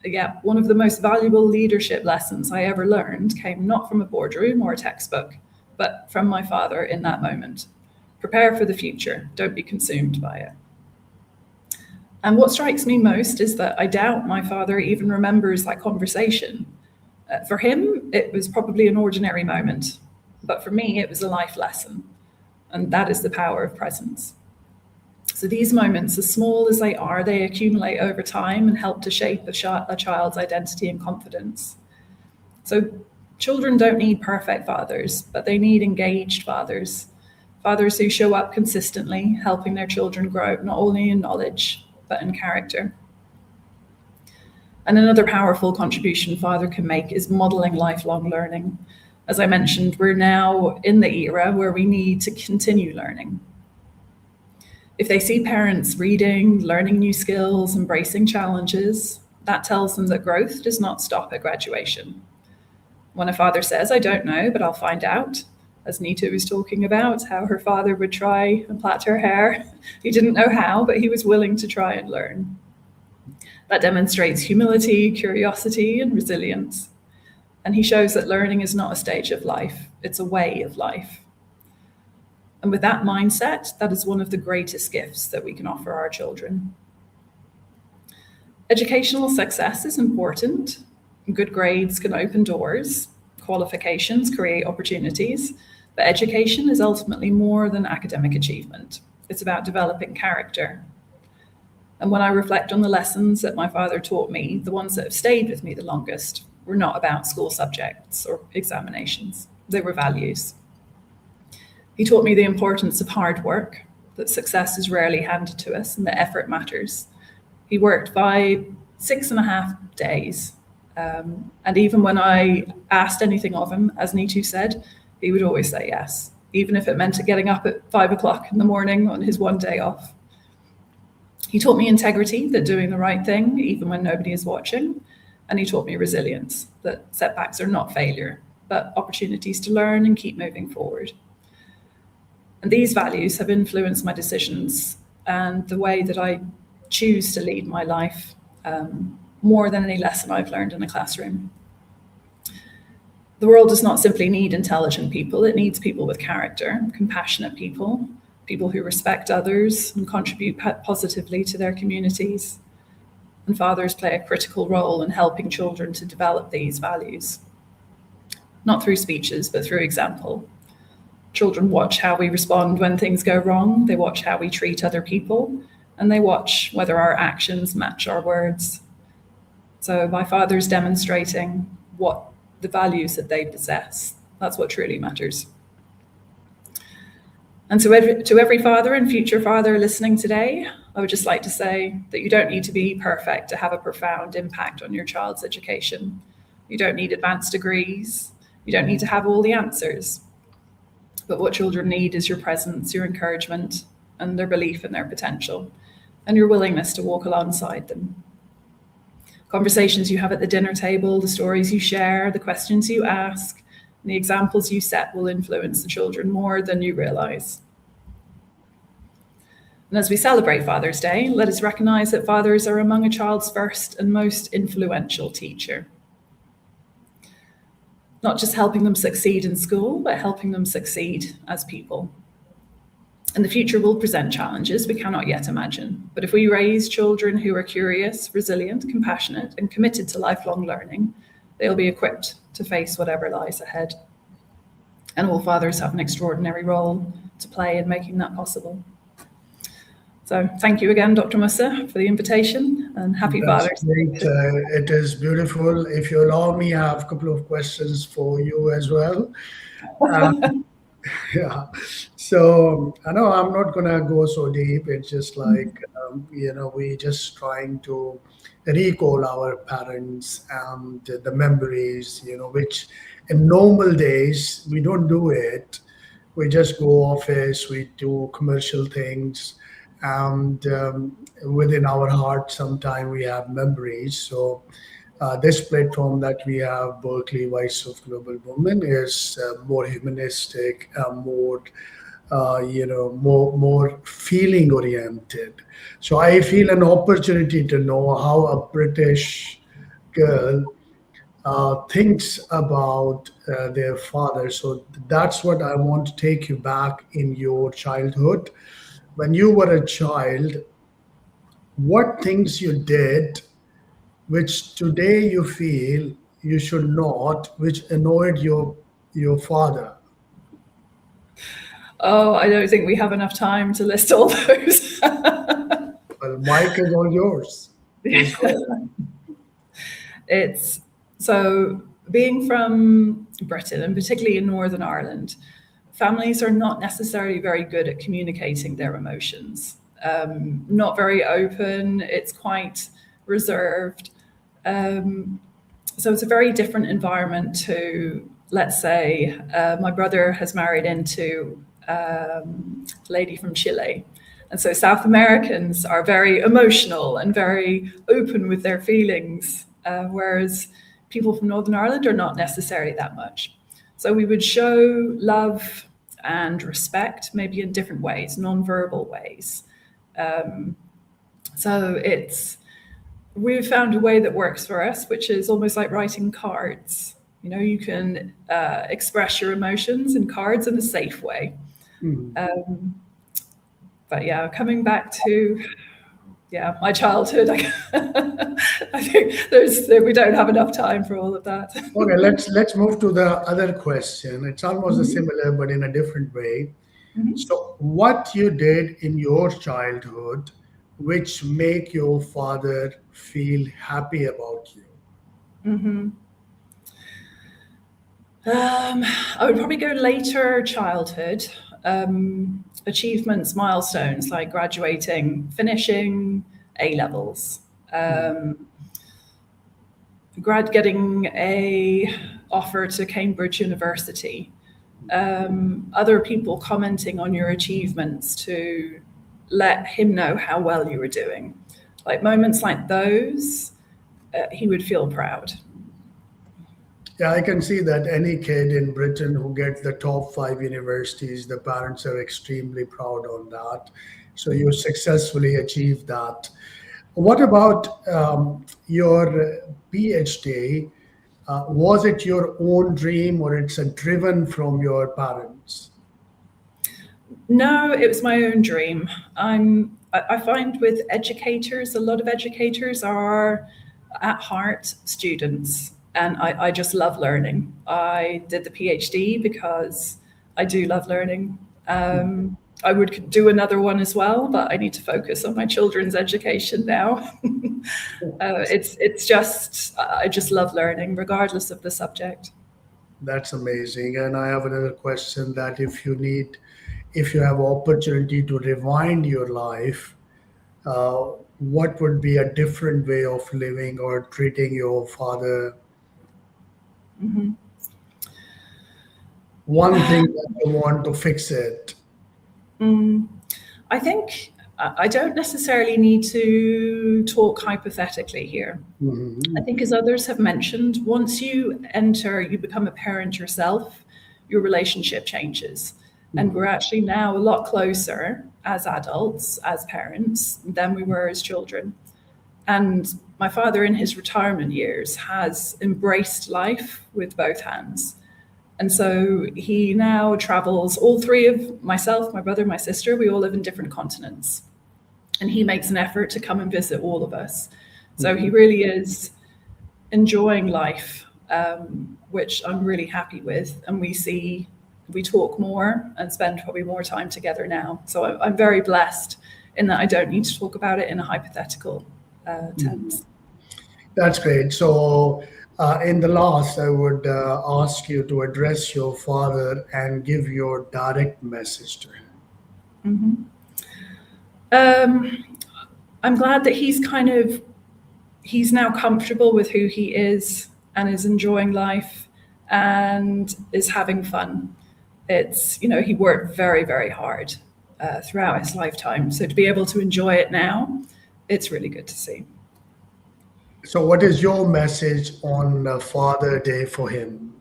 Yet, one of the most valuable leadership lessons I ever learned came not from a boardroom or a textbook, but from my father in that moment. Prepare for the future, don't be consumed by it. And what strikes me most is that I doubt my father even remembers that conversation. For him, it was probably an ordinary moment, but for me, it was a life lesson. And that is the power of presence. So these moments, as small as they are, they accumulate over time and help to shape a child's identity and confidence. So children don't need perfect fathers, but they need engaged fathers. Fathers who show up consistently, helping their children grow, not only in knowledge, but in character. And another powerful contribution father can make is modeling lifelong learning. As I mentioned, we're now in the era where we need to continue learning. If they see parents reading, learning new skills, embracing challenges, that tells them that growth does not stop at graduation. When a father says, I don't know, but I'll find out, as Neeta was talking about, how her father would try and plait her hair. He didn't know how, but he was willing to try and learn. That demonstrates humility, curiosity, and resilience. And he shows that learning is not a stage of life, it's a way of life. And with that mindset, that is one of the greatest gifts that we can offer our children. Educational success is important. Good grades can open doors. Qualifications create opportunities. But education is ultimately more than academic achievement. It's about developing character. And when I reflect on the lessons that my father taught me, the ones that have stayed with me the longest were not about school subjects or examinations. They were values. He taught me the importance of hard work, that success is rarely handed to us and that effort matters. He worked by 6.5 days. And even when I asked anything of him, as Neetu said, he would always say yes, even if it meant getting up at 5 o'clock in the morning on his one day off. He taught me integrity, that doing the right thing, even when nobody is watching. And he taught me resilience, that setbacks are not failure, but opportunities to learn and keep moving forward. And these values have influenced my decisions and the way that I choose to lead my life, more than any lesson I've learned in a classroom. The world does not simply need intelligent people, it needs people with character, compassionate people, people who respect others and contribute positively to their communities. And fathers play a critical role in helping children to develop these values, not through speeches, but through example. Children watch how we respond when things go wrong, they watch how we treat other people, and they watch whether our actions match our words. So by fathers demonstrating what the values that they possess, that's what truly matters. And to every father and future father listening today, I would just like to say that you don't need to be perfect to have a profound impact on your child's education. You don't need advanced degrees. You don't need to have all the answers. But what children need is your presence, your encouragement, and their belief in their potential, and your willingness to walk alongside them. Conversations you have at the dinner table, the stories you share, the questions you ask, and the examples you set will influence the children more than you realize. And as we celebrate Father's Day, let us recognize that fathers are among a child's first and most influential teacher. Not just helping them succeed in school, but helping them succeed as people. And the future will present challenges we cannot yet imagine. But if we raise children who are curious, resilient, compassionate, and committed to lifelong learning, they'll be equipped to face whatever lies ahead. And all fathers have an extraordinary role to play in making that possible. So thank you again, Dr. Musa, for the invitation, and happy Father's Day. It is beautiful. If you allow me, I have a couple of questions for you as well. Yeah. So I know I'm not going to go so deep. It's just like, we just trying to recall our parents and the memories, which in normal days, we don't do it. We just go office, we do commercial things, and within our heart, sometimes we have memories. So this platform that we have, Berkeley Voice of Global Women, is more humanistic, more feeling oriented. So I feel an opportunity to know how a British girl thinks about their father. So that's what I want to take you back in your childhood. When you were a child, what things you did which today you feel you should not, which annoyed your father? Oh, I don't think we have enough time to list all those. Well, Mike is all yours. Please go. It's so being from Britain, and particularly in Northern Ireland, families are not necessarily very good at communicating their emotions. Not very open, it's quite reserved. So it's a very different environment to, let's say, my brother has married into a lady from Chile. And so South Americans are very emotional and very open with their feelings, whereas people from Northern Ireland are not necessarily that much. So we would show love and respect, maybe in different ways, non-verbal ways. So we've found a way that works for us, which is almost like writing cards. You can express your emotions in cards in a safe way. But yeah, coming back to my childhood, I think we don't have enough time for all of that. Okay, let's move to the other question. It's almost similar, but in a different way. So what you did in your childhood which make your father feel happy about you? I would probably go later childhood. Achievements, milestones like graduating, finishing A-levels, getting a offer to Cambridge University, other people commenting on your achievements to let him know how well you were doing. Like moments like those, he would feel proud. Yeah, I can see that any kid in Britain who gets the top 5 universities, the parents are extremely proud on that. So you successfully achieved that. What about your PhD? Was it your own dream or it's a driven from your parents? No, it was my own dream. I find with educators, a lot of educators are at heart students, and I just love learning. I did the PhD because I do love learning. I would do another one as well, but I need to focus on my children's education now. It's just I just love learning, regardless of the subject. That's amazing. And I have another question that if you have opportunity to rewind your life, uh, what would be a different way of living or treating your father? One thing that you want to fix it. I think I don't necessarily need to talk hypothetically here. I think, as others have mentioned, once you become a parent yourself, your relationship changes. And we're actually now a lot closer as adults, as parents, than we were as children. And my father, in his retirement years, has embraced life with both hands. And so he now travels, all three of myself, my brother, my sister, we all live in different continents. And he makes an effort to come and visit all of us. So he really is enjoying life, which I'm really happy with. And we talk more and spend probably more time together now. So I'm very blessed in that I don't need to talk about it in a hypothetical tense. That's great. So, in the last, I would ask you to address your father and give your direct message to him. I'm glad that he's now comfortable with who he is and is enjoying life and is having fun. It's, he worked very, very hard throughout his lifetime. So to be able to enjoy it now, it's really good to see. So, what is your message on Father Day for him?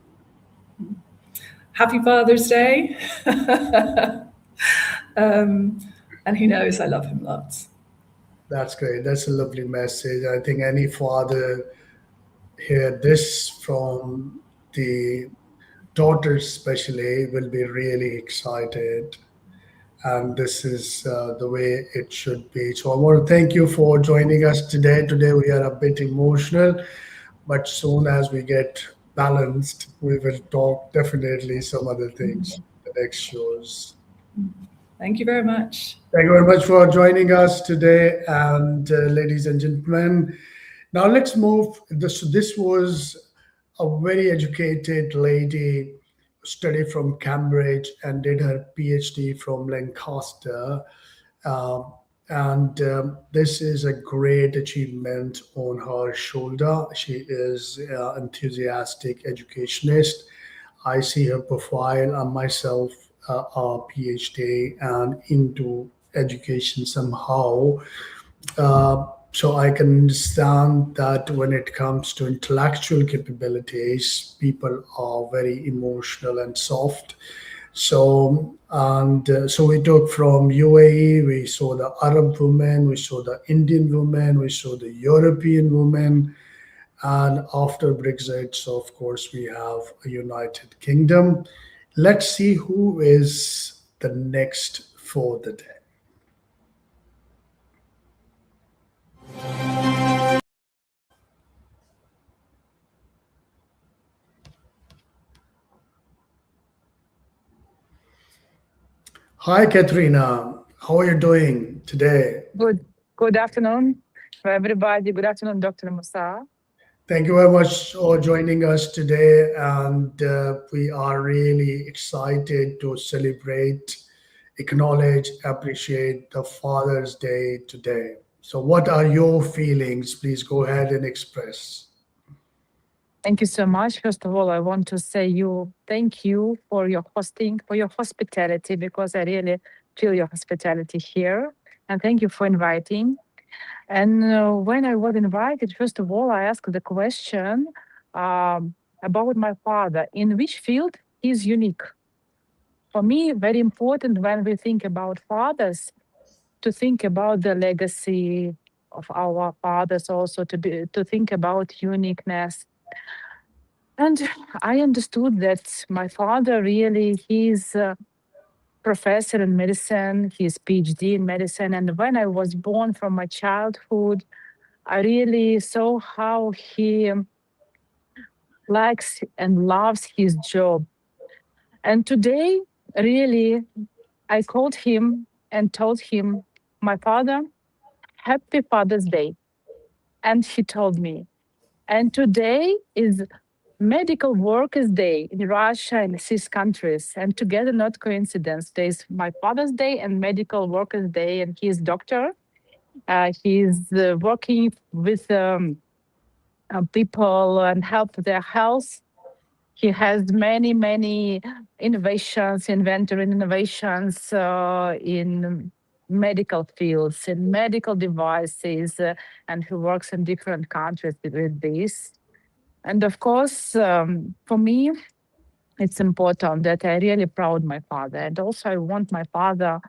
Happy Father's Day. And he knows I love him lots. That's great. That's a lovely message. I think any father hear this from the daughters, especially, will be really excited. And this is the way it should be. So I want to thank you for joining us today. Today we are a bit emotional, but soon as we get balanced, we will talk definitely some other things, the next shows. Thank you very much. Thank you very much for joining us today. And ladies and gentlemen, now let's move. This was a very educated lady, studied from Cambridge and did her PhD from Lancaster. And this is a great achievement on her shoulder. She is an enthusiastic educationist. I see her profile. I'm myself a PhD and into education somehow. So I can understand that when it comes to intellectual capabilities, people are very emotional and soft. So we took from UAE, we saw the Arab women, we saw the Indian women, we saw the European women, and after Brexit, so of course we have a United Kingdom. Let's see who is the next for the day. Hi, Katrina. How are you doing today? Good afternoon, everybody. Good afternoon, Dr. Musa. Thank you very much for joining us today. And we are really excited to celebrate, acknowledge, appreciate the Father's Day today. So, what are your feelings? Please go ahead and express. Thank you so much. First of all, I want to say thank you for your hosting, for your hospitality, because I really feel your hospitality here. And thank you for inviting. And when I was invited, first of all, I asked the question, about my father, in which field he's unique. For me, very important when we think about fathers, to think about the legacy of our fathers, also to think about uniqueness. And I understood that my father really, he's a professor in medicine, he's PhD in medicine. And when I was born from my childhood, I really saw how he likes and loves his job. And today, really, I called him and told him, my father, happy Father's Day. And he told me, and today is Medical Workers' Day in Russia and CIS countries. And together, not coincidence, there's my Father's Day and Medical Workers' Day, and he's doctor. He's working with people and help their health. He has many, many innovations, inventory innovations in medical fields, in medical devices, and he works in different countries with this. And of course, for me, it's important that I really proud my father. And also I want my father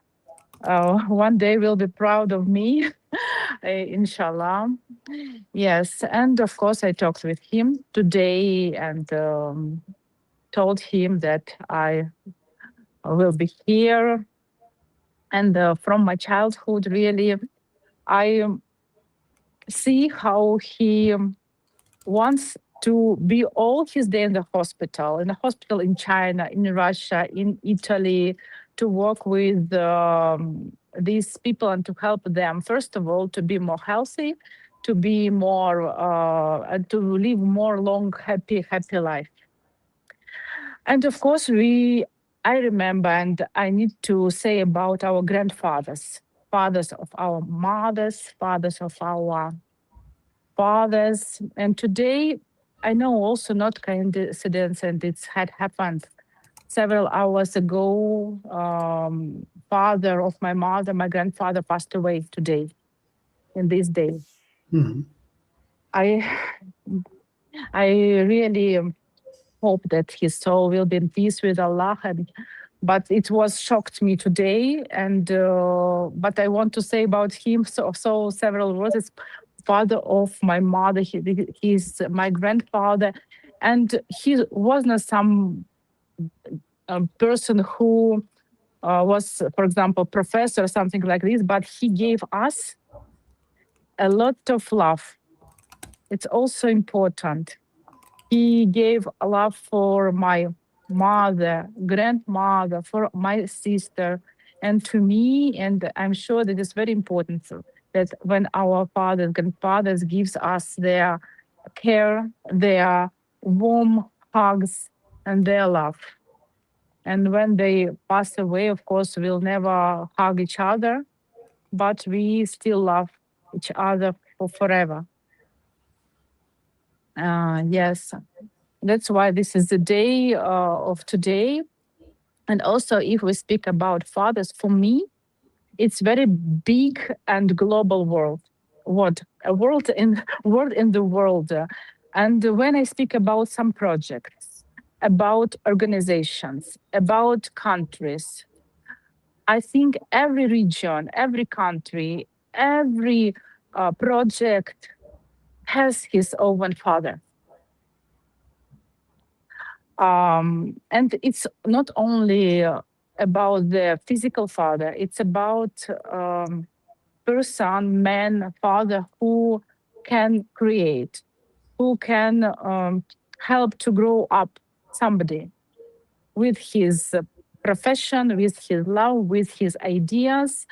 one day will be proud of me, inshallah. Yes, and of course I talked with him today and told him that I will be here. And from my childhood, really, I see how he wants to be all his day in the hospital in China, in Russia, in Italy, to work with these people and to help them, first of all, to be more healthy, to be more, and to live more long, happy life. And of course, I remember, and I need to say about our grandfathers, fathers of our mothers, fathers of our fathers. And today, I know also not coincidence, and it's had happened several hours ago. Father of my mother, my grandfather, passed away today, in this day. I really hope that his soul will be in peace with Allah. But it was shocked me today, and but I want to say about him so several words. It's father of my mother. He's my grandfather, and he was not some person who was, for example, professor or something like this. But he gave us a lot of love. It's also important. He gave a love for my mother, grandmother, for my sister, and to me. And I'm sure that it's very important that when our fathers, grandfathers gives us their care, their warm hugs, and their love. And when they pass away, of course, we'll never hug each other, but we still love each other for forever. Yes. That's why this is the day of today. And also, if we speak about fathers, for me, it's very big and global world. What a world in the world. And when I speak about some projects, about organizations, about countries, I think every region, every country, every project has his own father. And it's not only about the physical father, it's about person, man, father who can create, who can help to grow up somebody with his profession, with his love, with his ideas.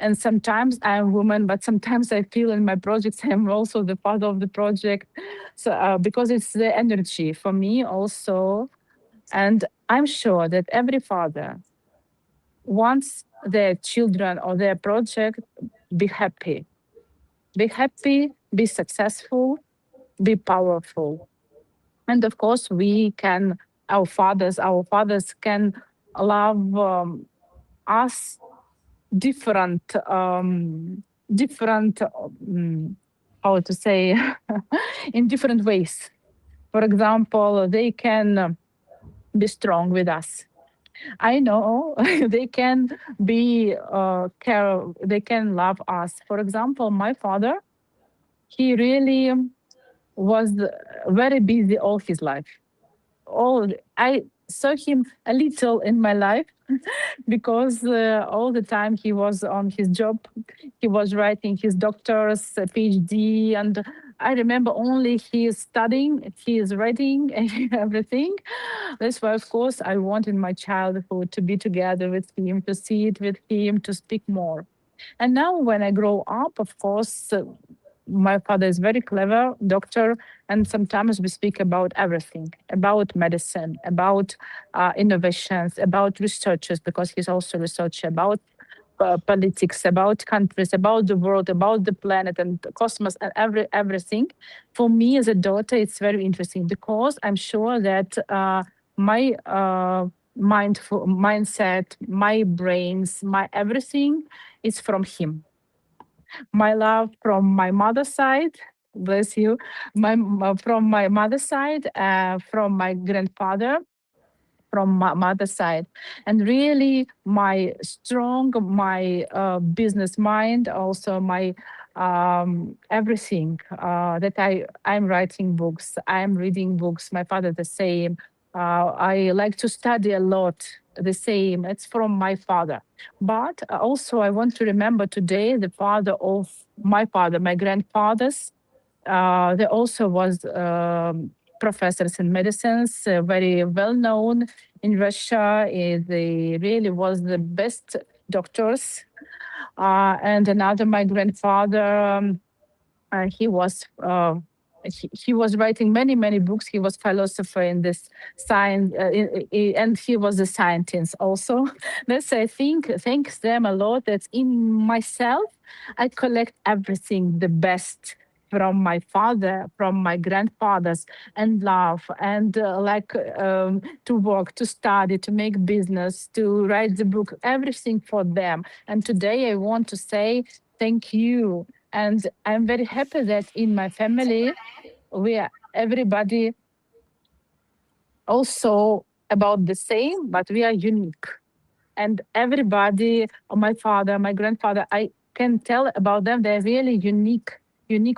And sometimes I'm a woman, but sometimes I feel in my projects I'm also the father of the project. So because it's the energy for me also. And I'm sure that every father wants their children or their project be happy, be successful, be powerful. And of course, our fathers can love us different, how to say, in different ways. For example, they can be strong with us. I know they can be care. They can love us. For example, my father, he really was very busy all his life. All I saw him a little in my life because all the time he was on his job. He was writing his doctor's PhD, and I remember only he is studying, he is writing, and everything. That's why, of course, I wanted my childhood to be together with him, to see it with him, to speak more. And now, when I grow up, of course, my father is very clever doctor, and sometimes we speak about everything, about medicine, about innovations, about researchers, because he's also researcher about politics, about countries, about the world, about the planet and the cosmos, and everything. For me as a daughter, it's very interesting because I'm sure that my mindset, my brains, my everything is from him. My love from my mother's side, bless you, from my mother's side, from my grandfather, from my mother's side, and really my strong, my business mind, also my everything that I'm writing books, I'm reading books. My father the same. I like to study a lot. The same. It's from my father. But also, I want to remember today the father of my father, my grandfathers. There also was professors in medicines, very well known in Russia. They really was the best doctors. And another, my grandfather, he was. He was writing many books. He was philosopher in this science, and he was a scientist also. That's I think thanks them a lot. That in myself, I collect everything the best from my father, from my grandfathers, and love, and to work, to study, to make business, to write the book, everything for them. And today I want to say thank you. And I'm very happy that in my family, we are everybody also about the same, but we are unique. And everybody, my father, my grandfather, I can tell about them, they're really unique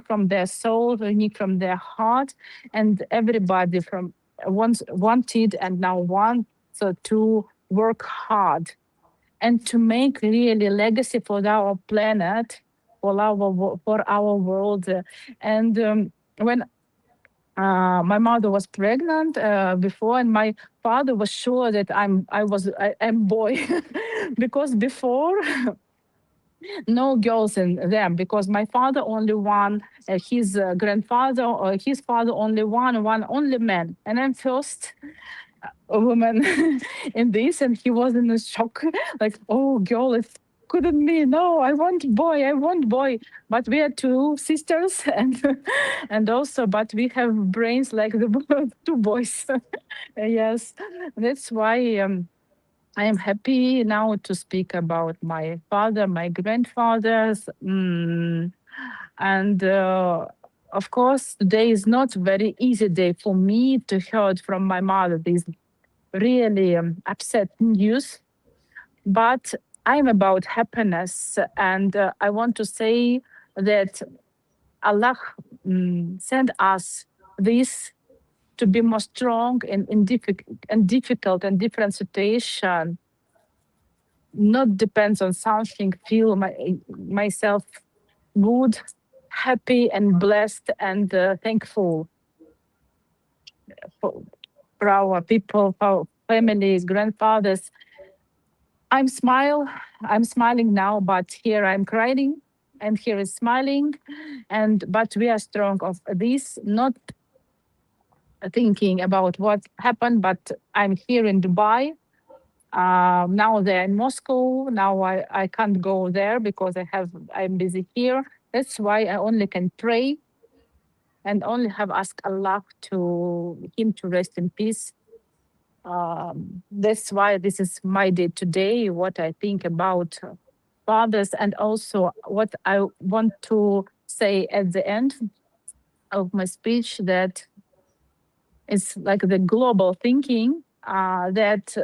from their soul, unique from their heart. And everybody from once wanted and now wants to work hard and to make really legacy for our planet, for our world. And when my mother was pregnant before, and my father was sure that I'm boy, because before no girls in them, because my father only one, his grandfather or his father only one only man, and I'm first a woman in this, and he was in a shock, like, oh, girl, it couldn't be. No, I want boy. But we are two sisters, and also, but we have brains like the two boys. Yes, that's why. I am happy now to speak about my father, my grandfathers, and of course, today is not very easy day for me to hear from my mother this really upset news, but I'm about happiness, and I want to say that Allah sent us this to be more strong in difficult and different situation. Not depends on something. Feel myself good, happy, and blessed, and thankful for our people, for our families, grandfathers. I'm smiling now, but here I'm crying, and here is smiling, but we are strong of this, not thinking about what happened, but I'm here in Dubai. Now they're in Moscow. Now I can't go there because I'm busy here. That's why I only can pray and only have asked Allah to him to rest in peace. That's why this is my day today, what I think about fathers, and also what I want to say at the end of my speech, that It's like the global thinking that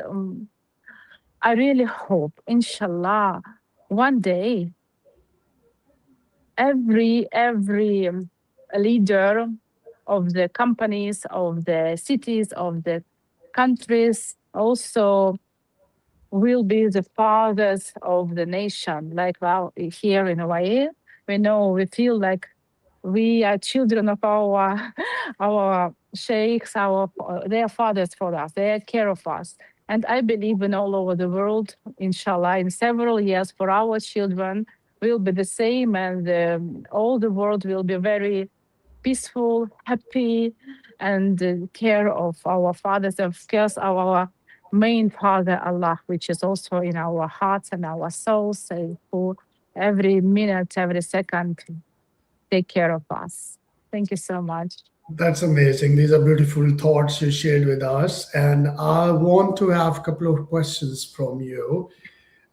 I really hope, inshallah, one day every leader of the companies, of the cities, of the countries also will be the fathers of the nation. Like now here in Hawaii, we feel like we are children of our our sheikhs, their fathers for us. They care of us. And I believe in all over the world, inshallah, in several years for our children will be the same, and all the world will be very peaceful, happy, and care of our fathers, of course, our main father, Allah, which is also in our hearts and our souls, who every minute, every second take care of us. Thank you so much. That's amazing. These are beautiful thoughts you shared with us. And I want to have a couple of questions from you.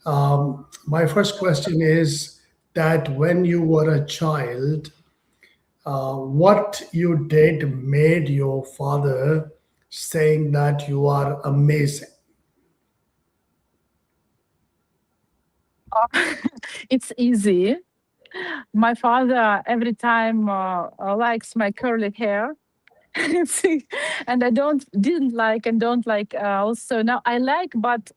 My first question is that when you were a child, what you did made your father saying that you are amazing? It's easy. My father every time likes my curly hair. And I didn't like and don't like also now I like, but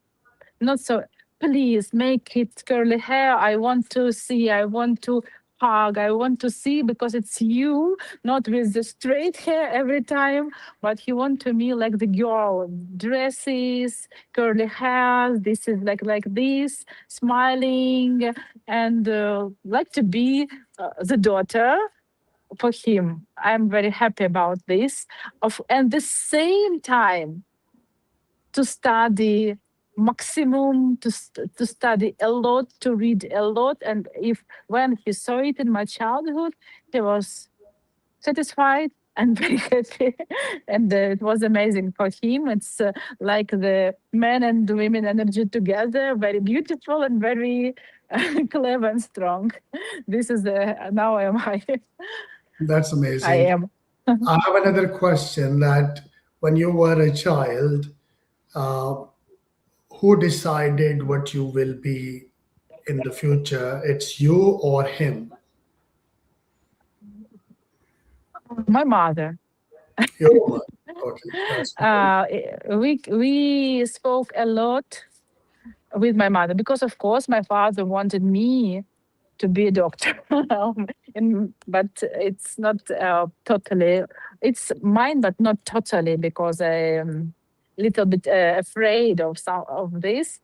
not so. Please make it curly hair. I want to see. I want to hug. I want to see because it's you, not with the straight hair every time. But he want to me like the girl, dresses, curly hair. This is like this, smiling, and like to be the daughter for him. I'm very happy about this. And the same time to study maximum, to study a lot, to read a lot. And when he saw it in my childhood, he was satisfied and very happy. And it was amazing for him. It's like the men and women energy together, very beautiful and very clever and strong. This is now am I. That's I amazing. am. I have another question that when you were a child, uh, who decided what you will be in the future? It's you or him? My mother. Your mother. Okay, that's fine. We spoke a lot with my mother because, of course, my father wanted me to be a doctor. But it's not totally. It's mine, but not totally because I'm a little bit afraid of some of this.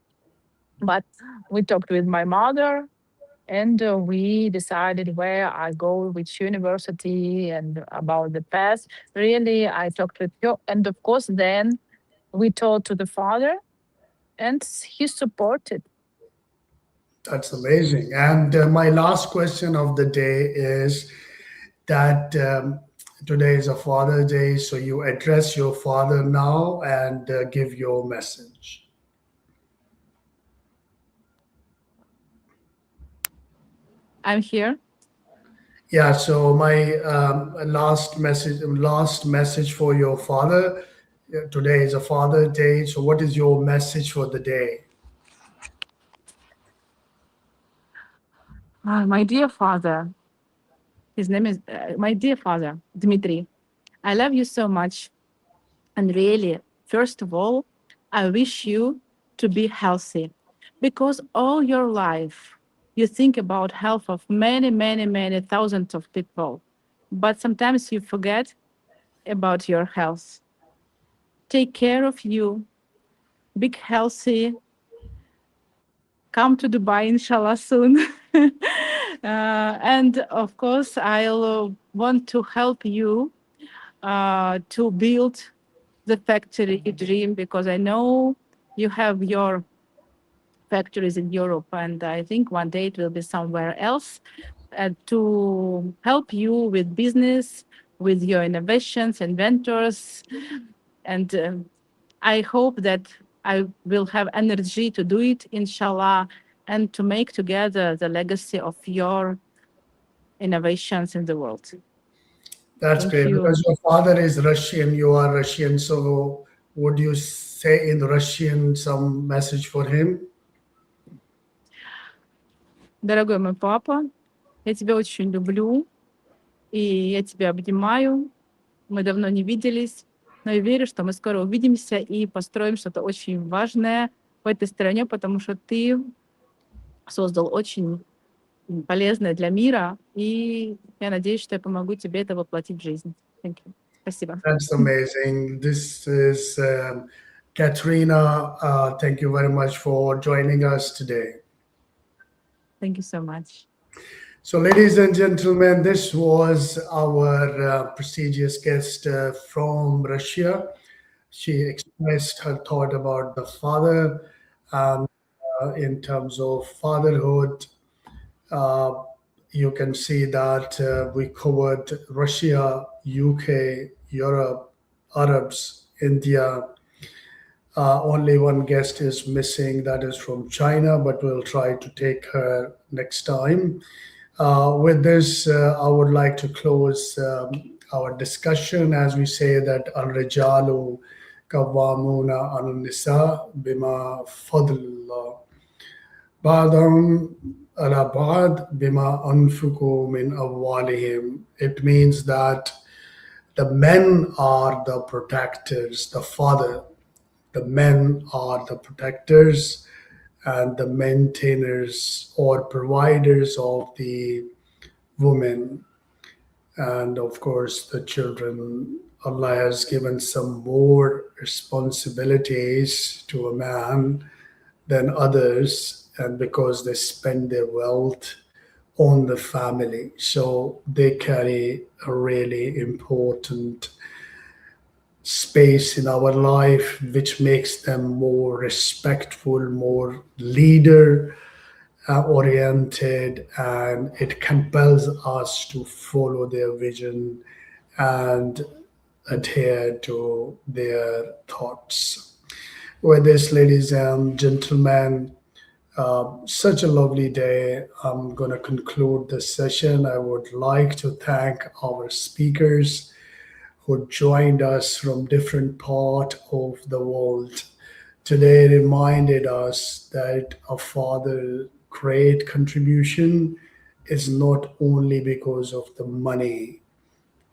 But we talked with my mother, and we decided where I go, which university, and about the path. Really, I talked with her, and of course, then we told to the father, and he supported. That's amazing. And my last question of the day is that today is a Father's Day, so you address your father now and give your message. I'm here. Yeah. So my last message for your father. Today is a Father's Day. So what is your message for the day? My dear father, his name is my dear father, Dmitry. I love you so much. And really, first of all, I wish you to be healthy because all your life you think about health of many, many, many thousands of people. But sometimes you forget about your health. Take care of you, be healthy, come to Dubai, inshallah, soon. And of course, I'll want to help you to build the factory dream because I know you have your factories in Europe, and I think one day it will be somewhere else. To help you with business, with your innovations, inventors, and I hope that I will have energy to do it, inshallah, and to make together the legacy of your innovations in the world. That's Thank great you. because your father is Russian, you are Russian. So would you say in Russian some message for him? Дорогой мой папа, я тебя очень люблю, и я тебя обнимаю. Мы давно не виделись, но я верю, что мы скоро увидимся и построим что-то очень важное в этой стране, потому что ты создал очень полезное для мира, и я надеюсь, что я помогу тебе это воплотить в жизнь. Thank you. Спасибо. That's amazing. This is Katrina. Thank you very much for joining us today. Thank you so much. So, ladies and gentlemen, this was our prestigious guest from Russia. She expressed her thought about the father in terms of fatherhood. You can see that we covered Russia, UK, Europe, Arabs, India. Only one guest is missing, that is from China, but we'll try to take her next time. With this, I would like to close our discussion as we say that Al-Rijalu Kawwamuna Al-Nisa Bima Fadlullah Badam ala Bad Bima Anfuku Min Awwalihim. It means that the men are the protectors, the men are the protectors and the maintainers or providers of the women. And of course, the children, Allah has given some more responsibilities to a man than others, and because they spend their wealth on the family, so they carry a really important space in our life, which makes them more respectful, more leader oriented, and it compels us to follow their vision and adhere to their thoughts. With this, ladies and gentlemen, such a lovely day. I'm going to conclude this session. I would like to thank our speakers who joined us from different parts of the world. Today reminded us that a father's great contribution is not only because of the money,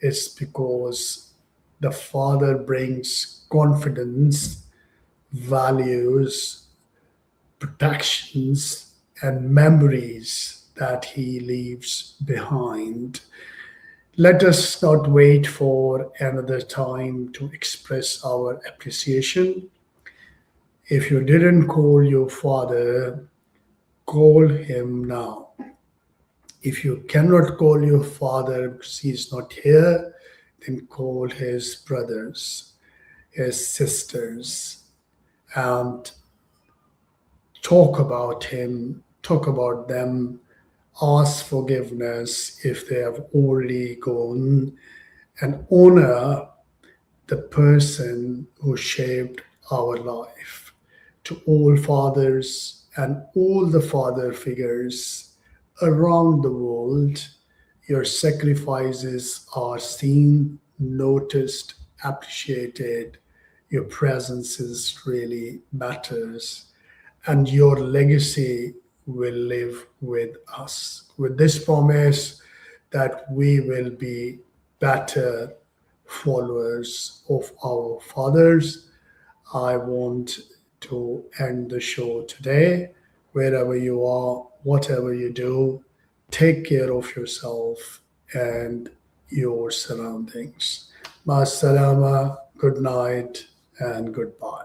it's because the father brings confidence, values, protections, and memories that he leaves behind. Let us not wait for another time to express our appreciation. If you didn't call your father, call him now. If you cannot call your father because he's not here, then call his brothers, his sisters, and talk about him, talk about them, ask forgiveness if they have already gone, and honor the person who shaped our life. To all fathers and all the father figures around the world, your sacrifices are seen, noticed, appreciated. Your presence really matters, and your legacy will live with us. With this promise that we will be better followers of our fathers, I want to end the show today. Wherever you are, whatever you do, take care of yourself and your surroundings. Ma salama, good night, and goodbye.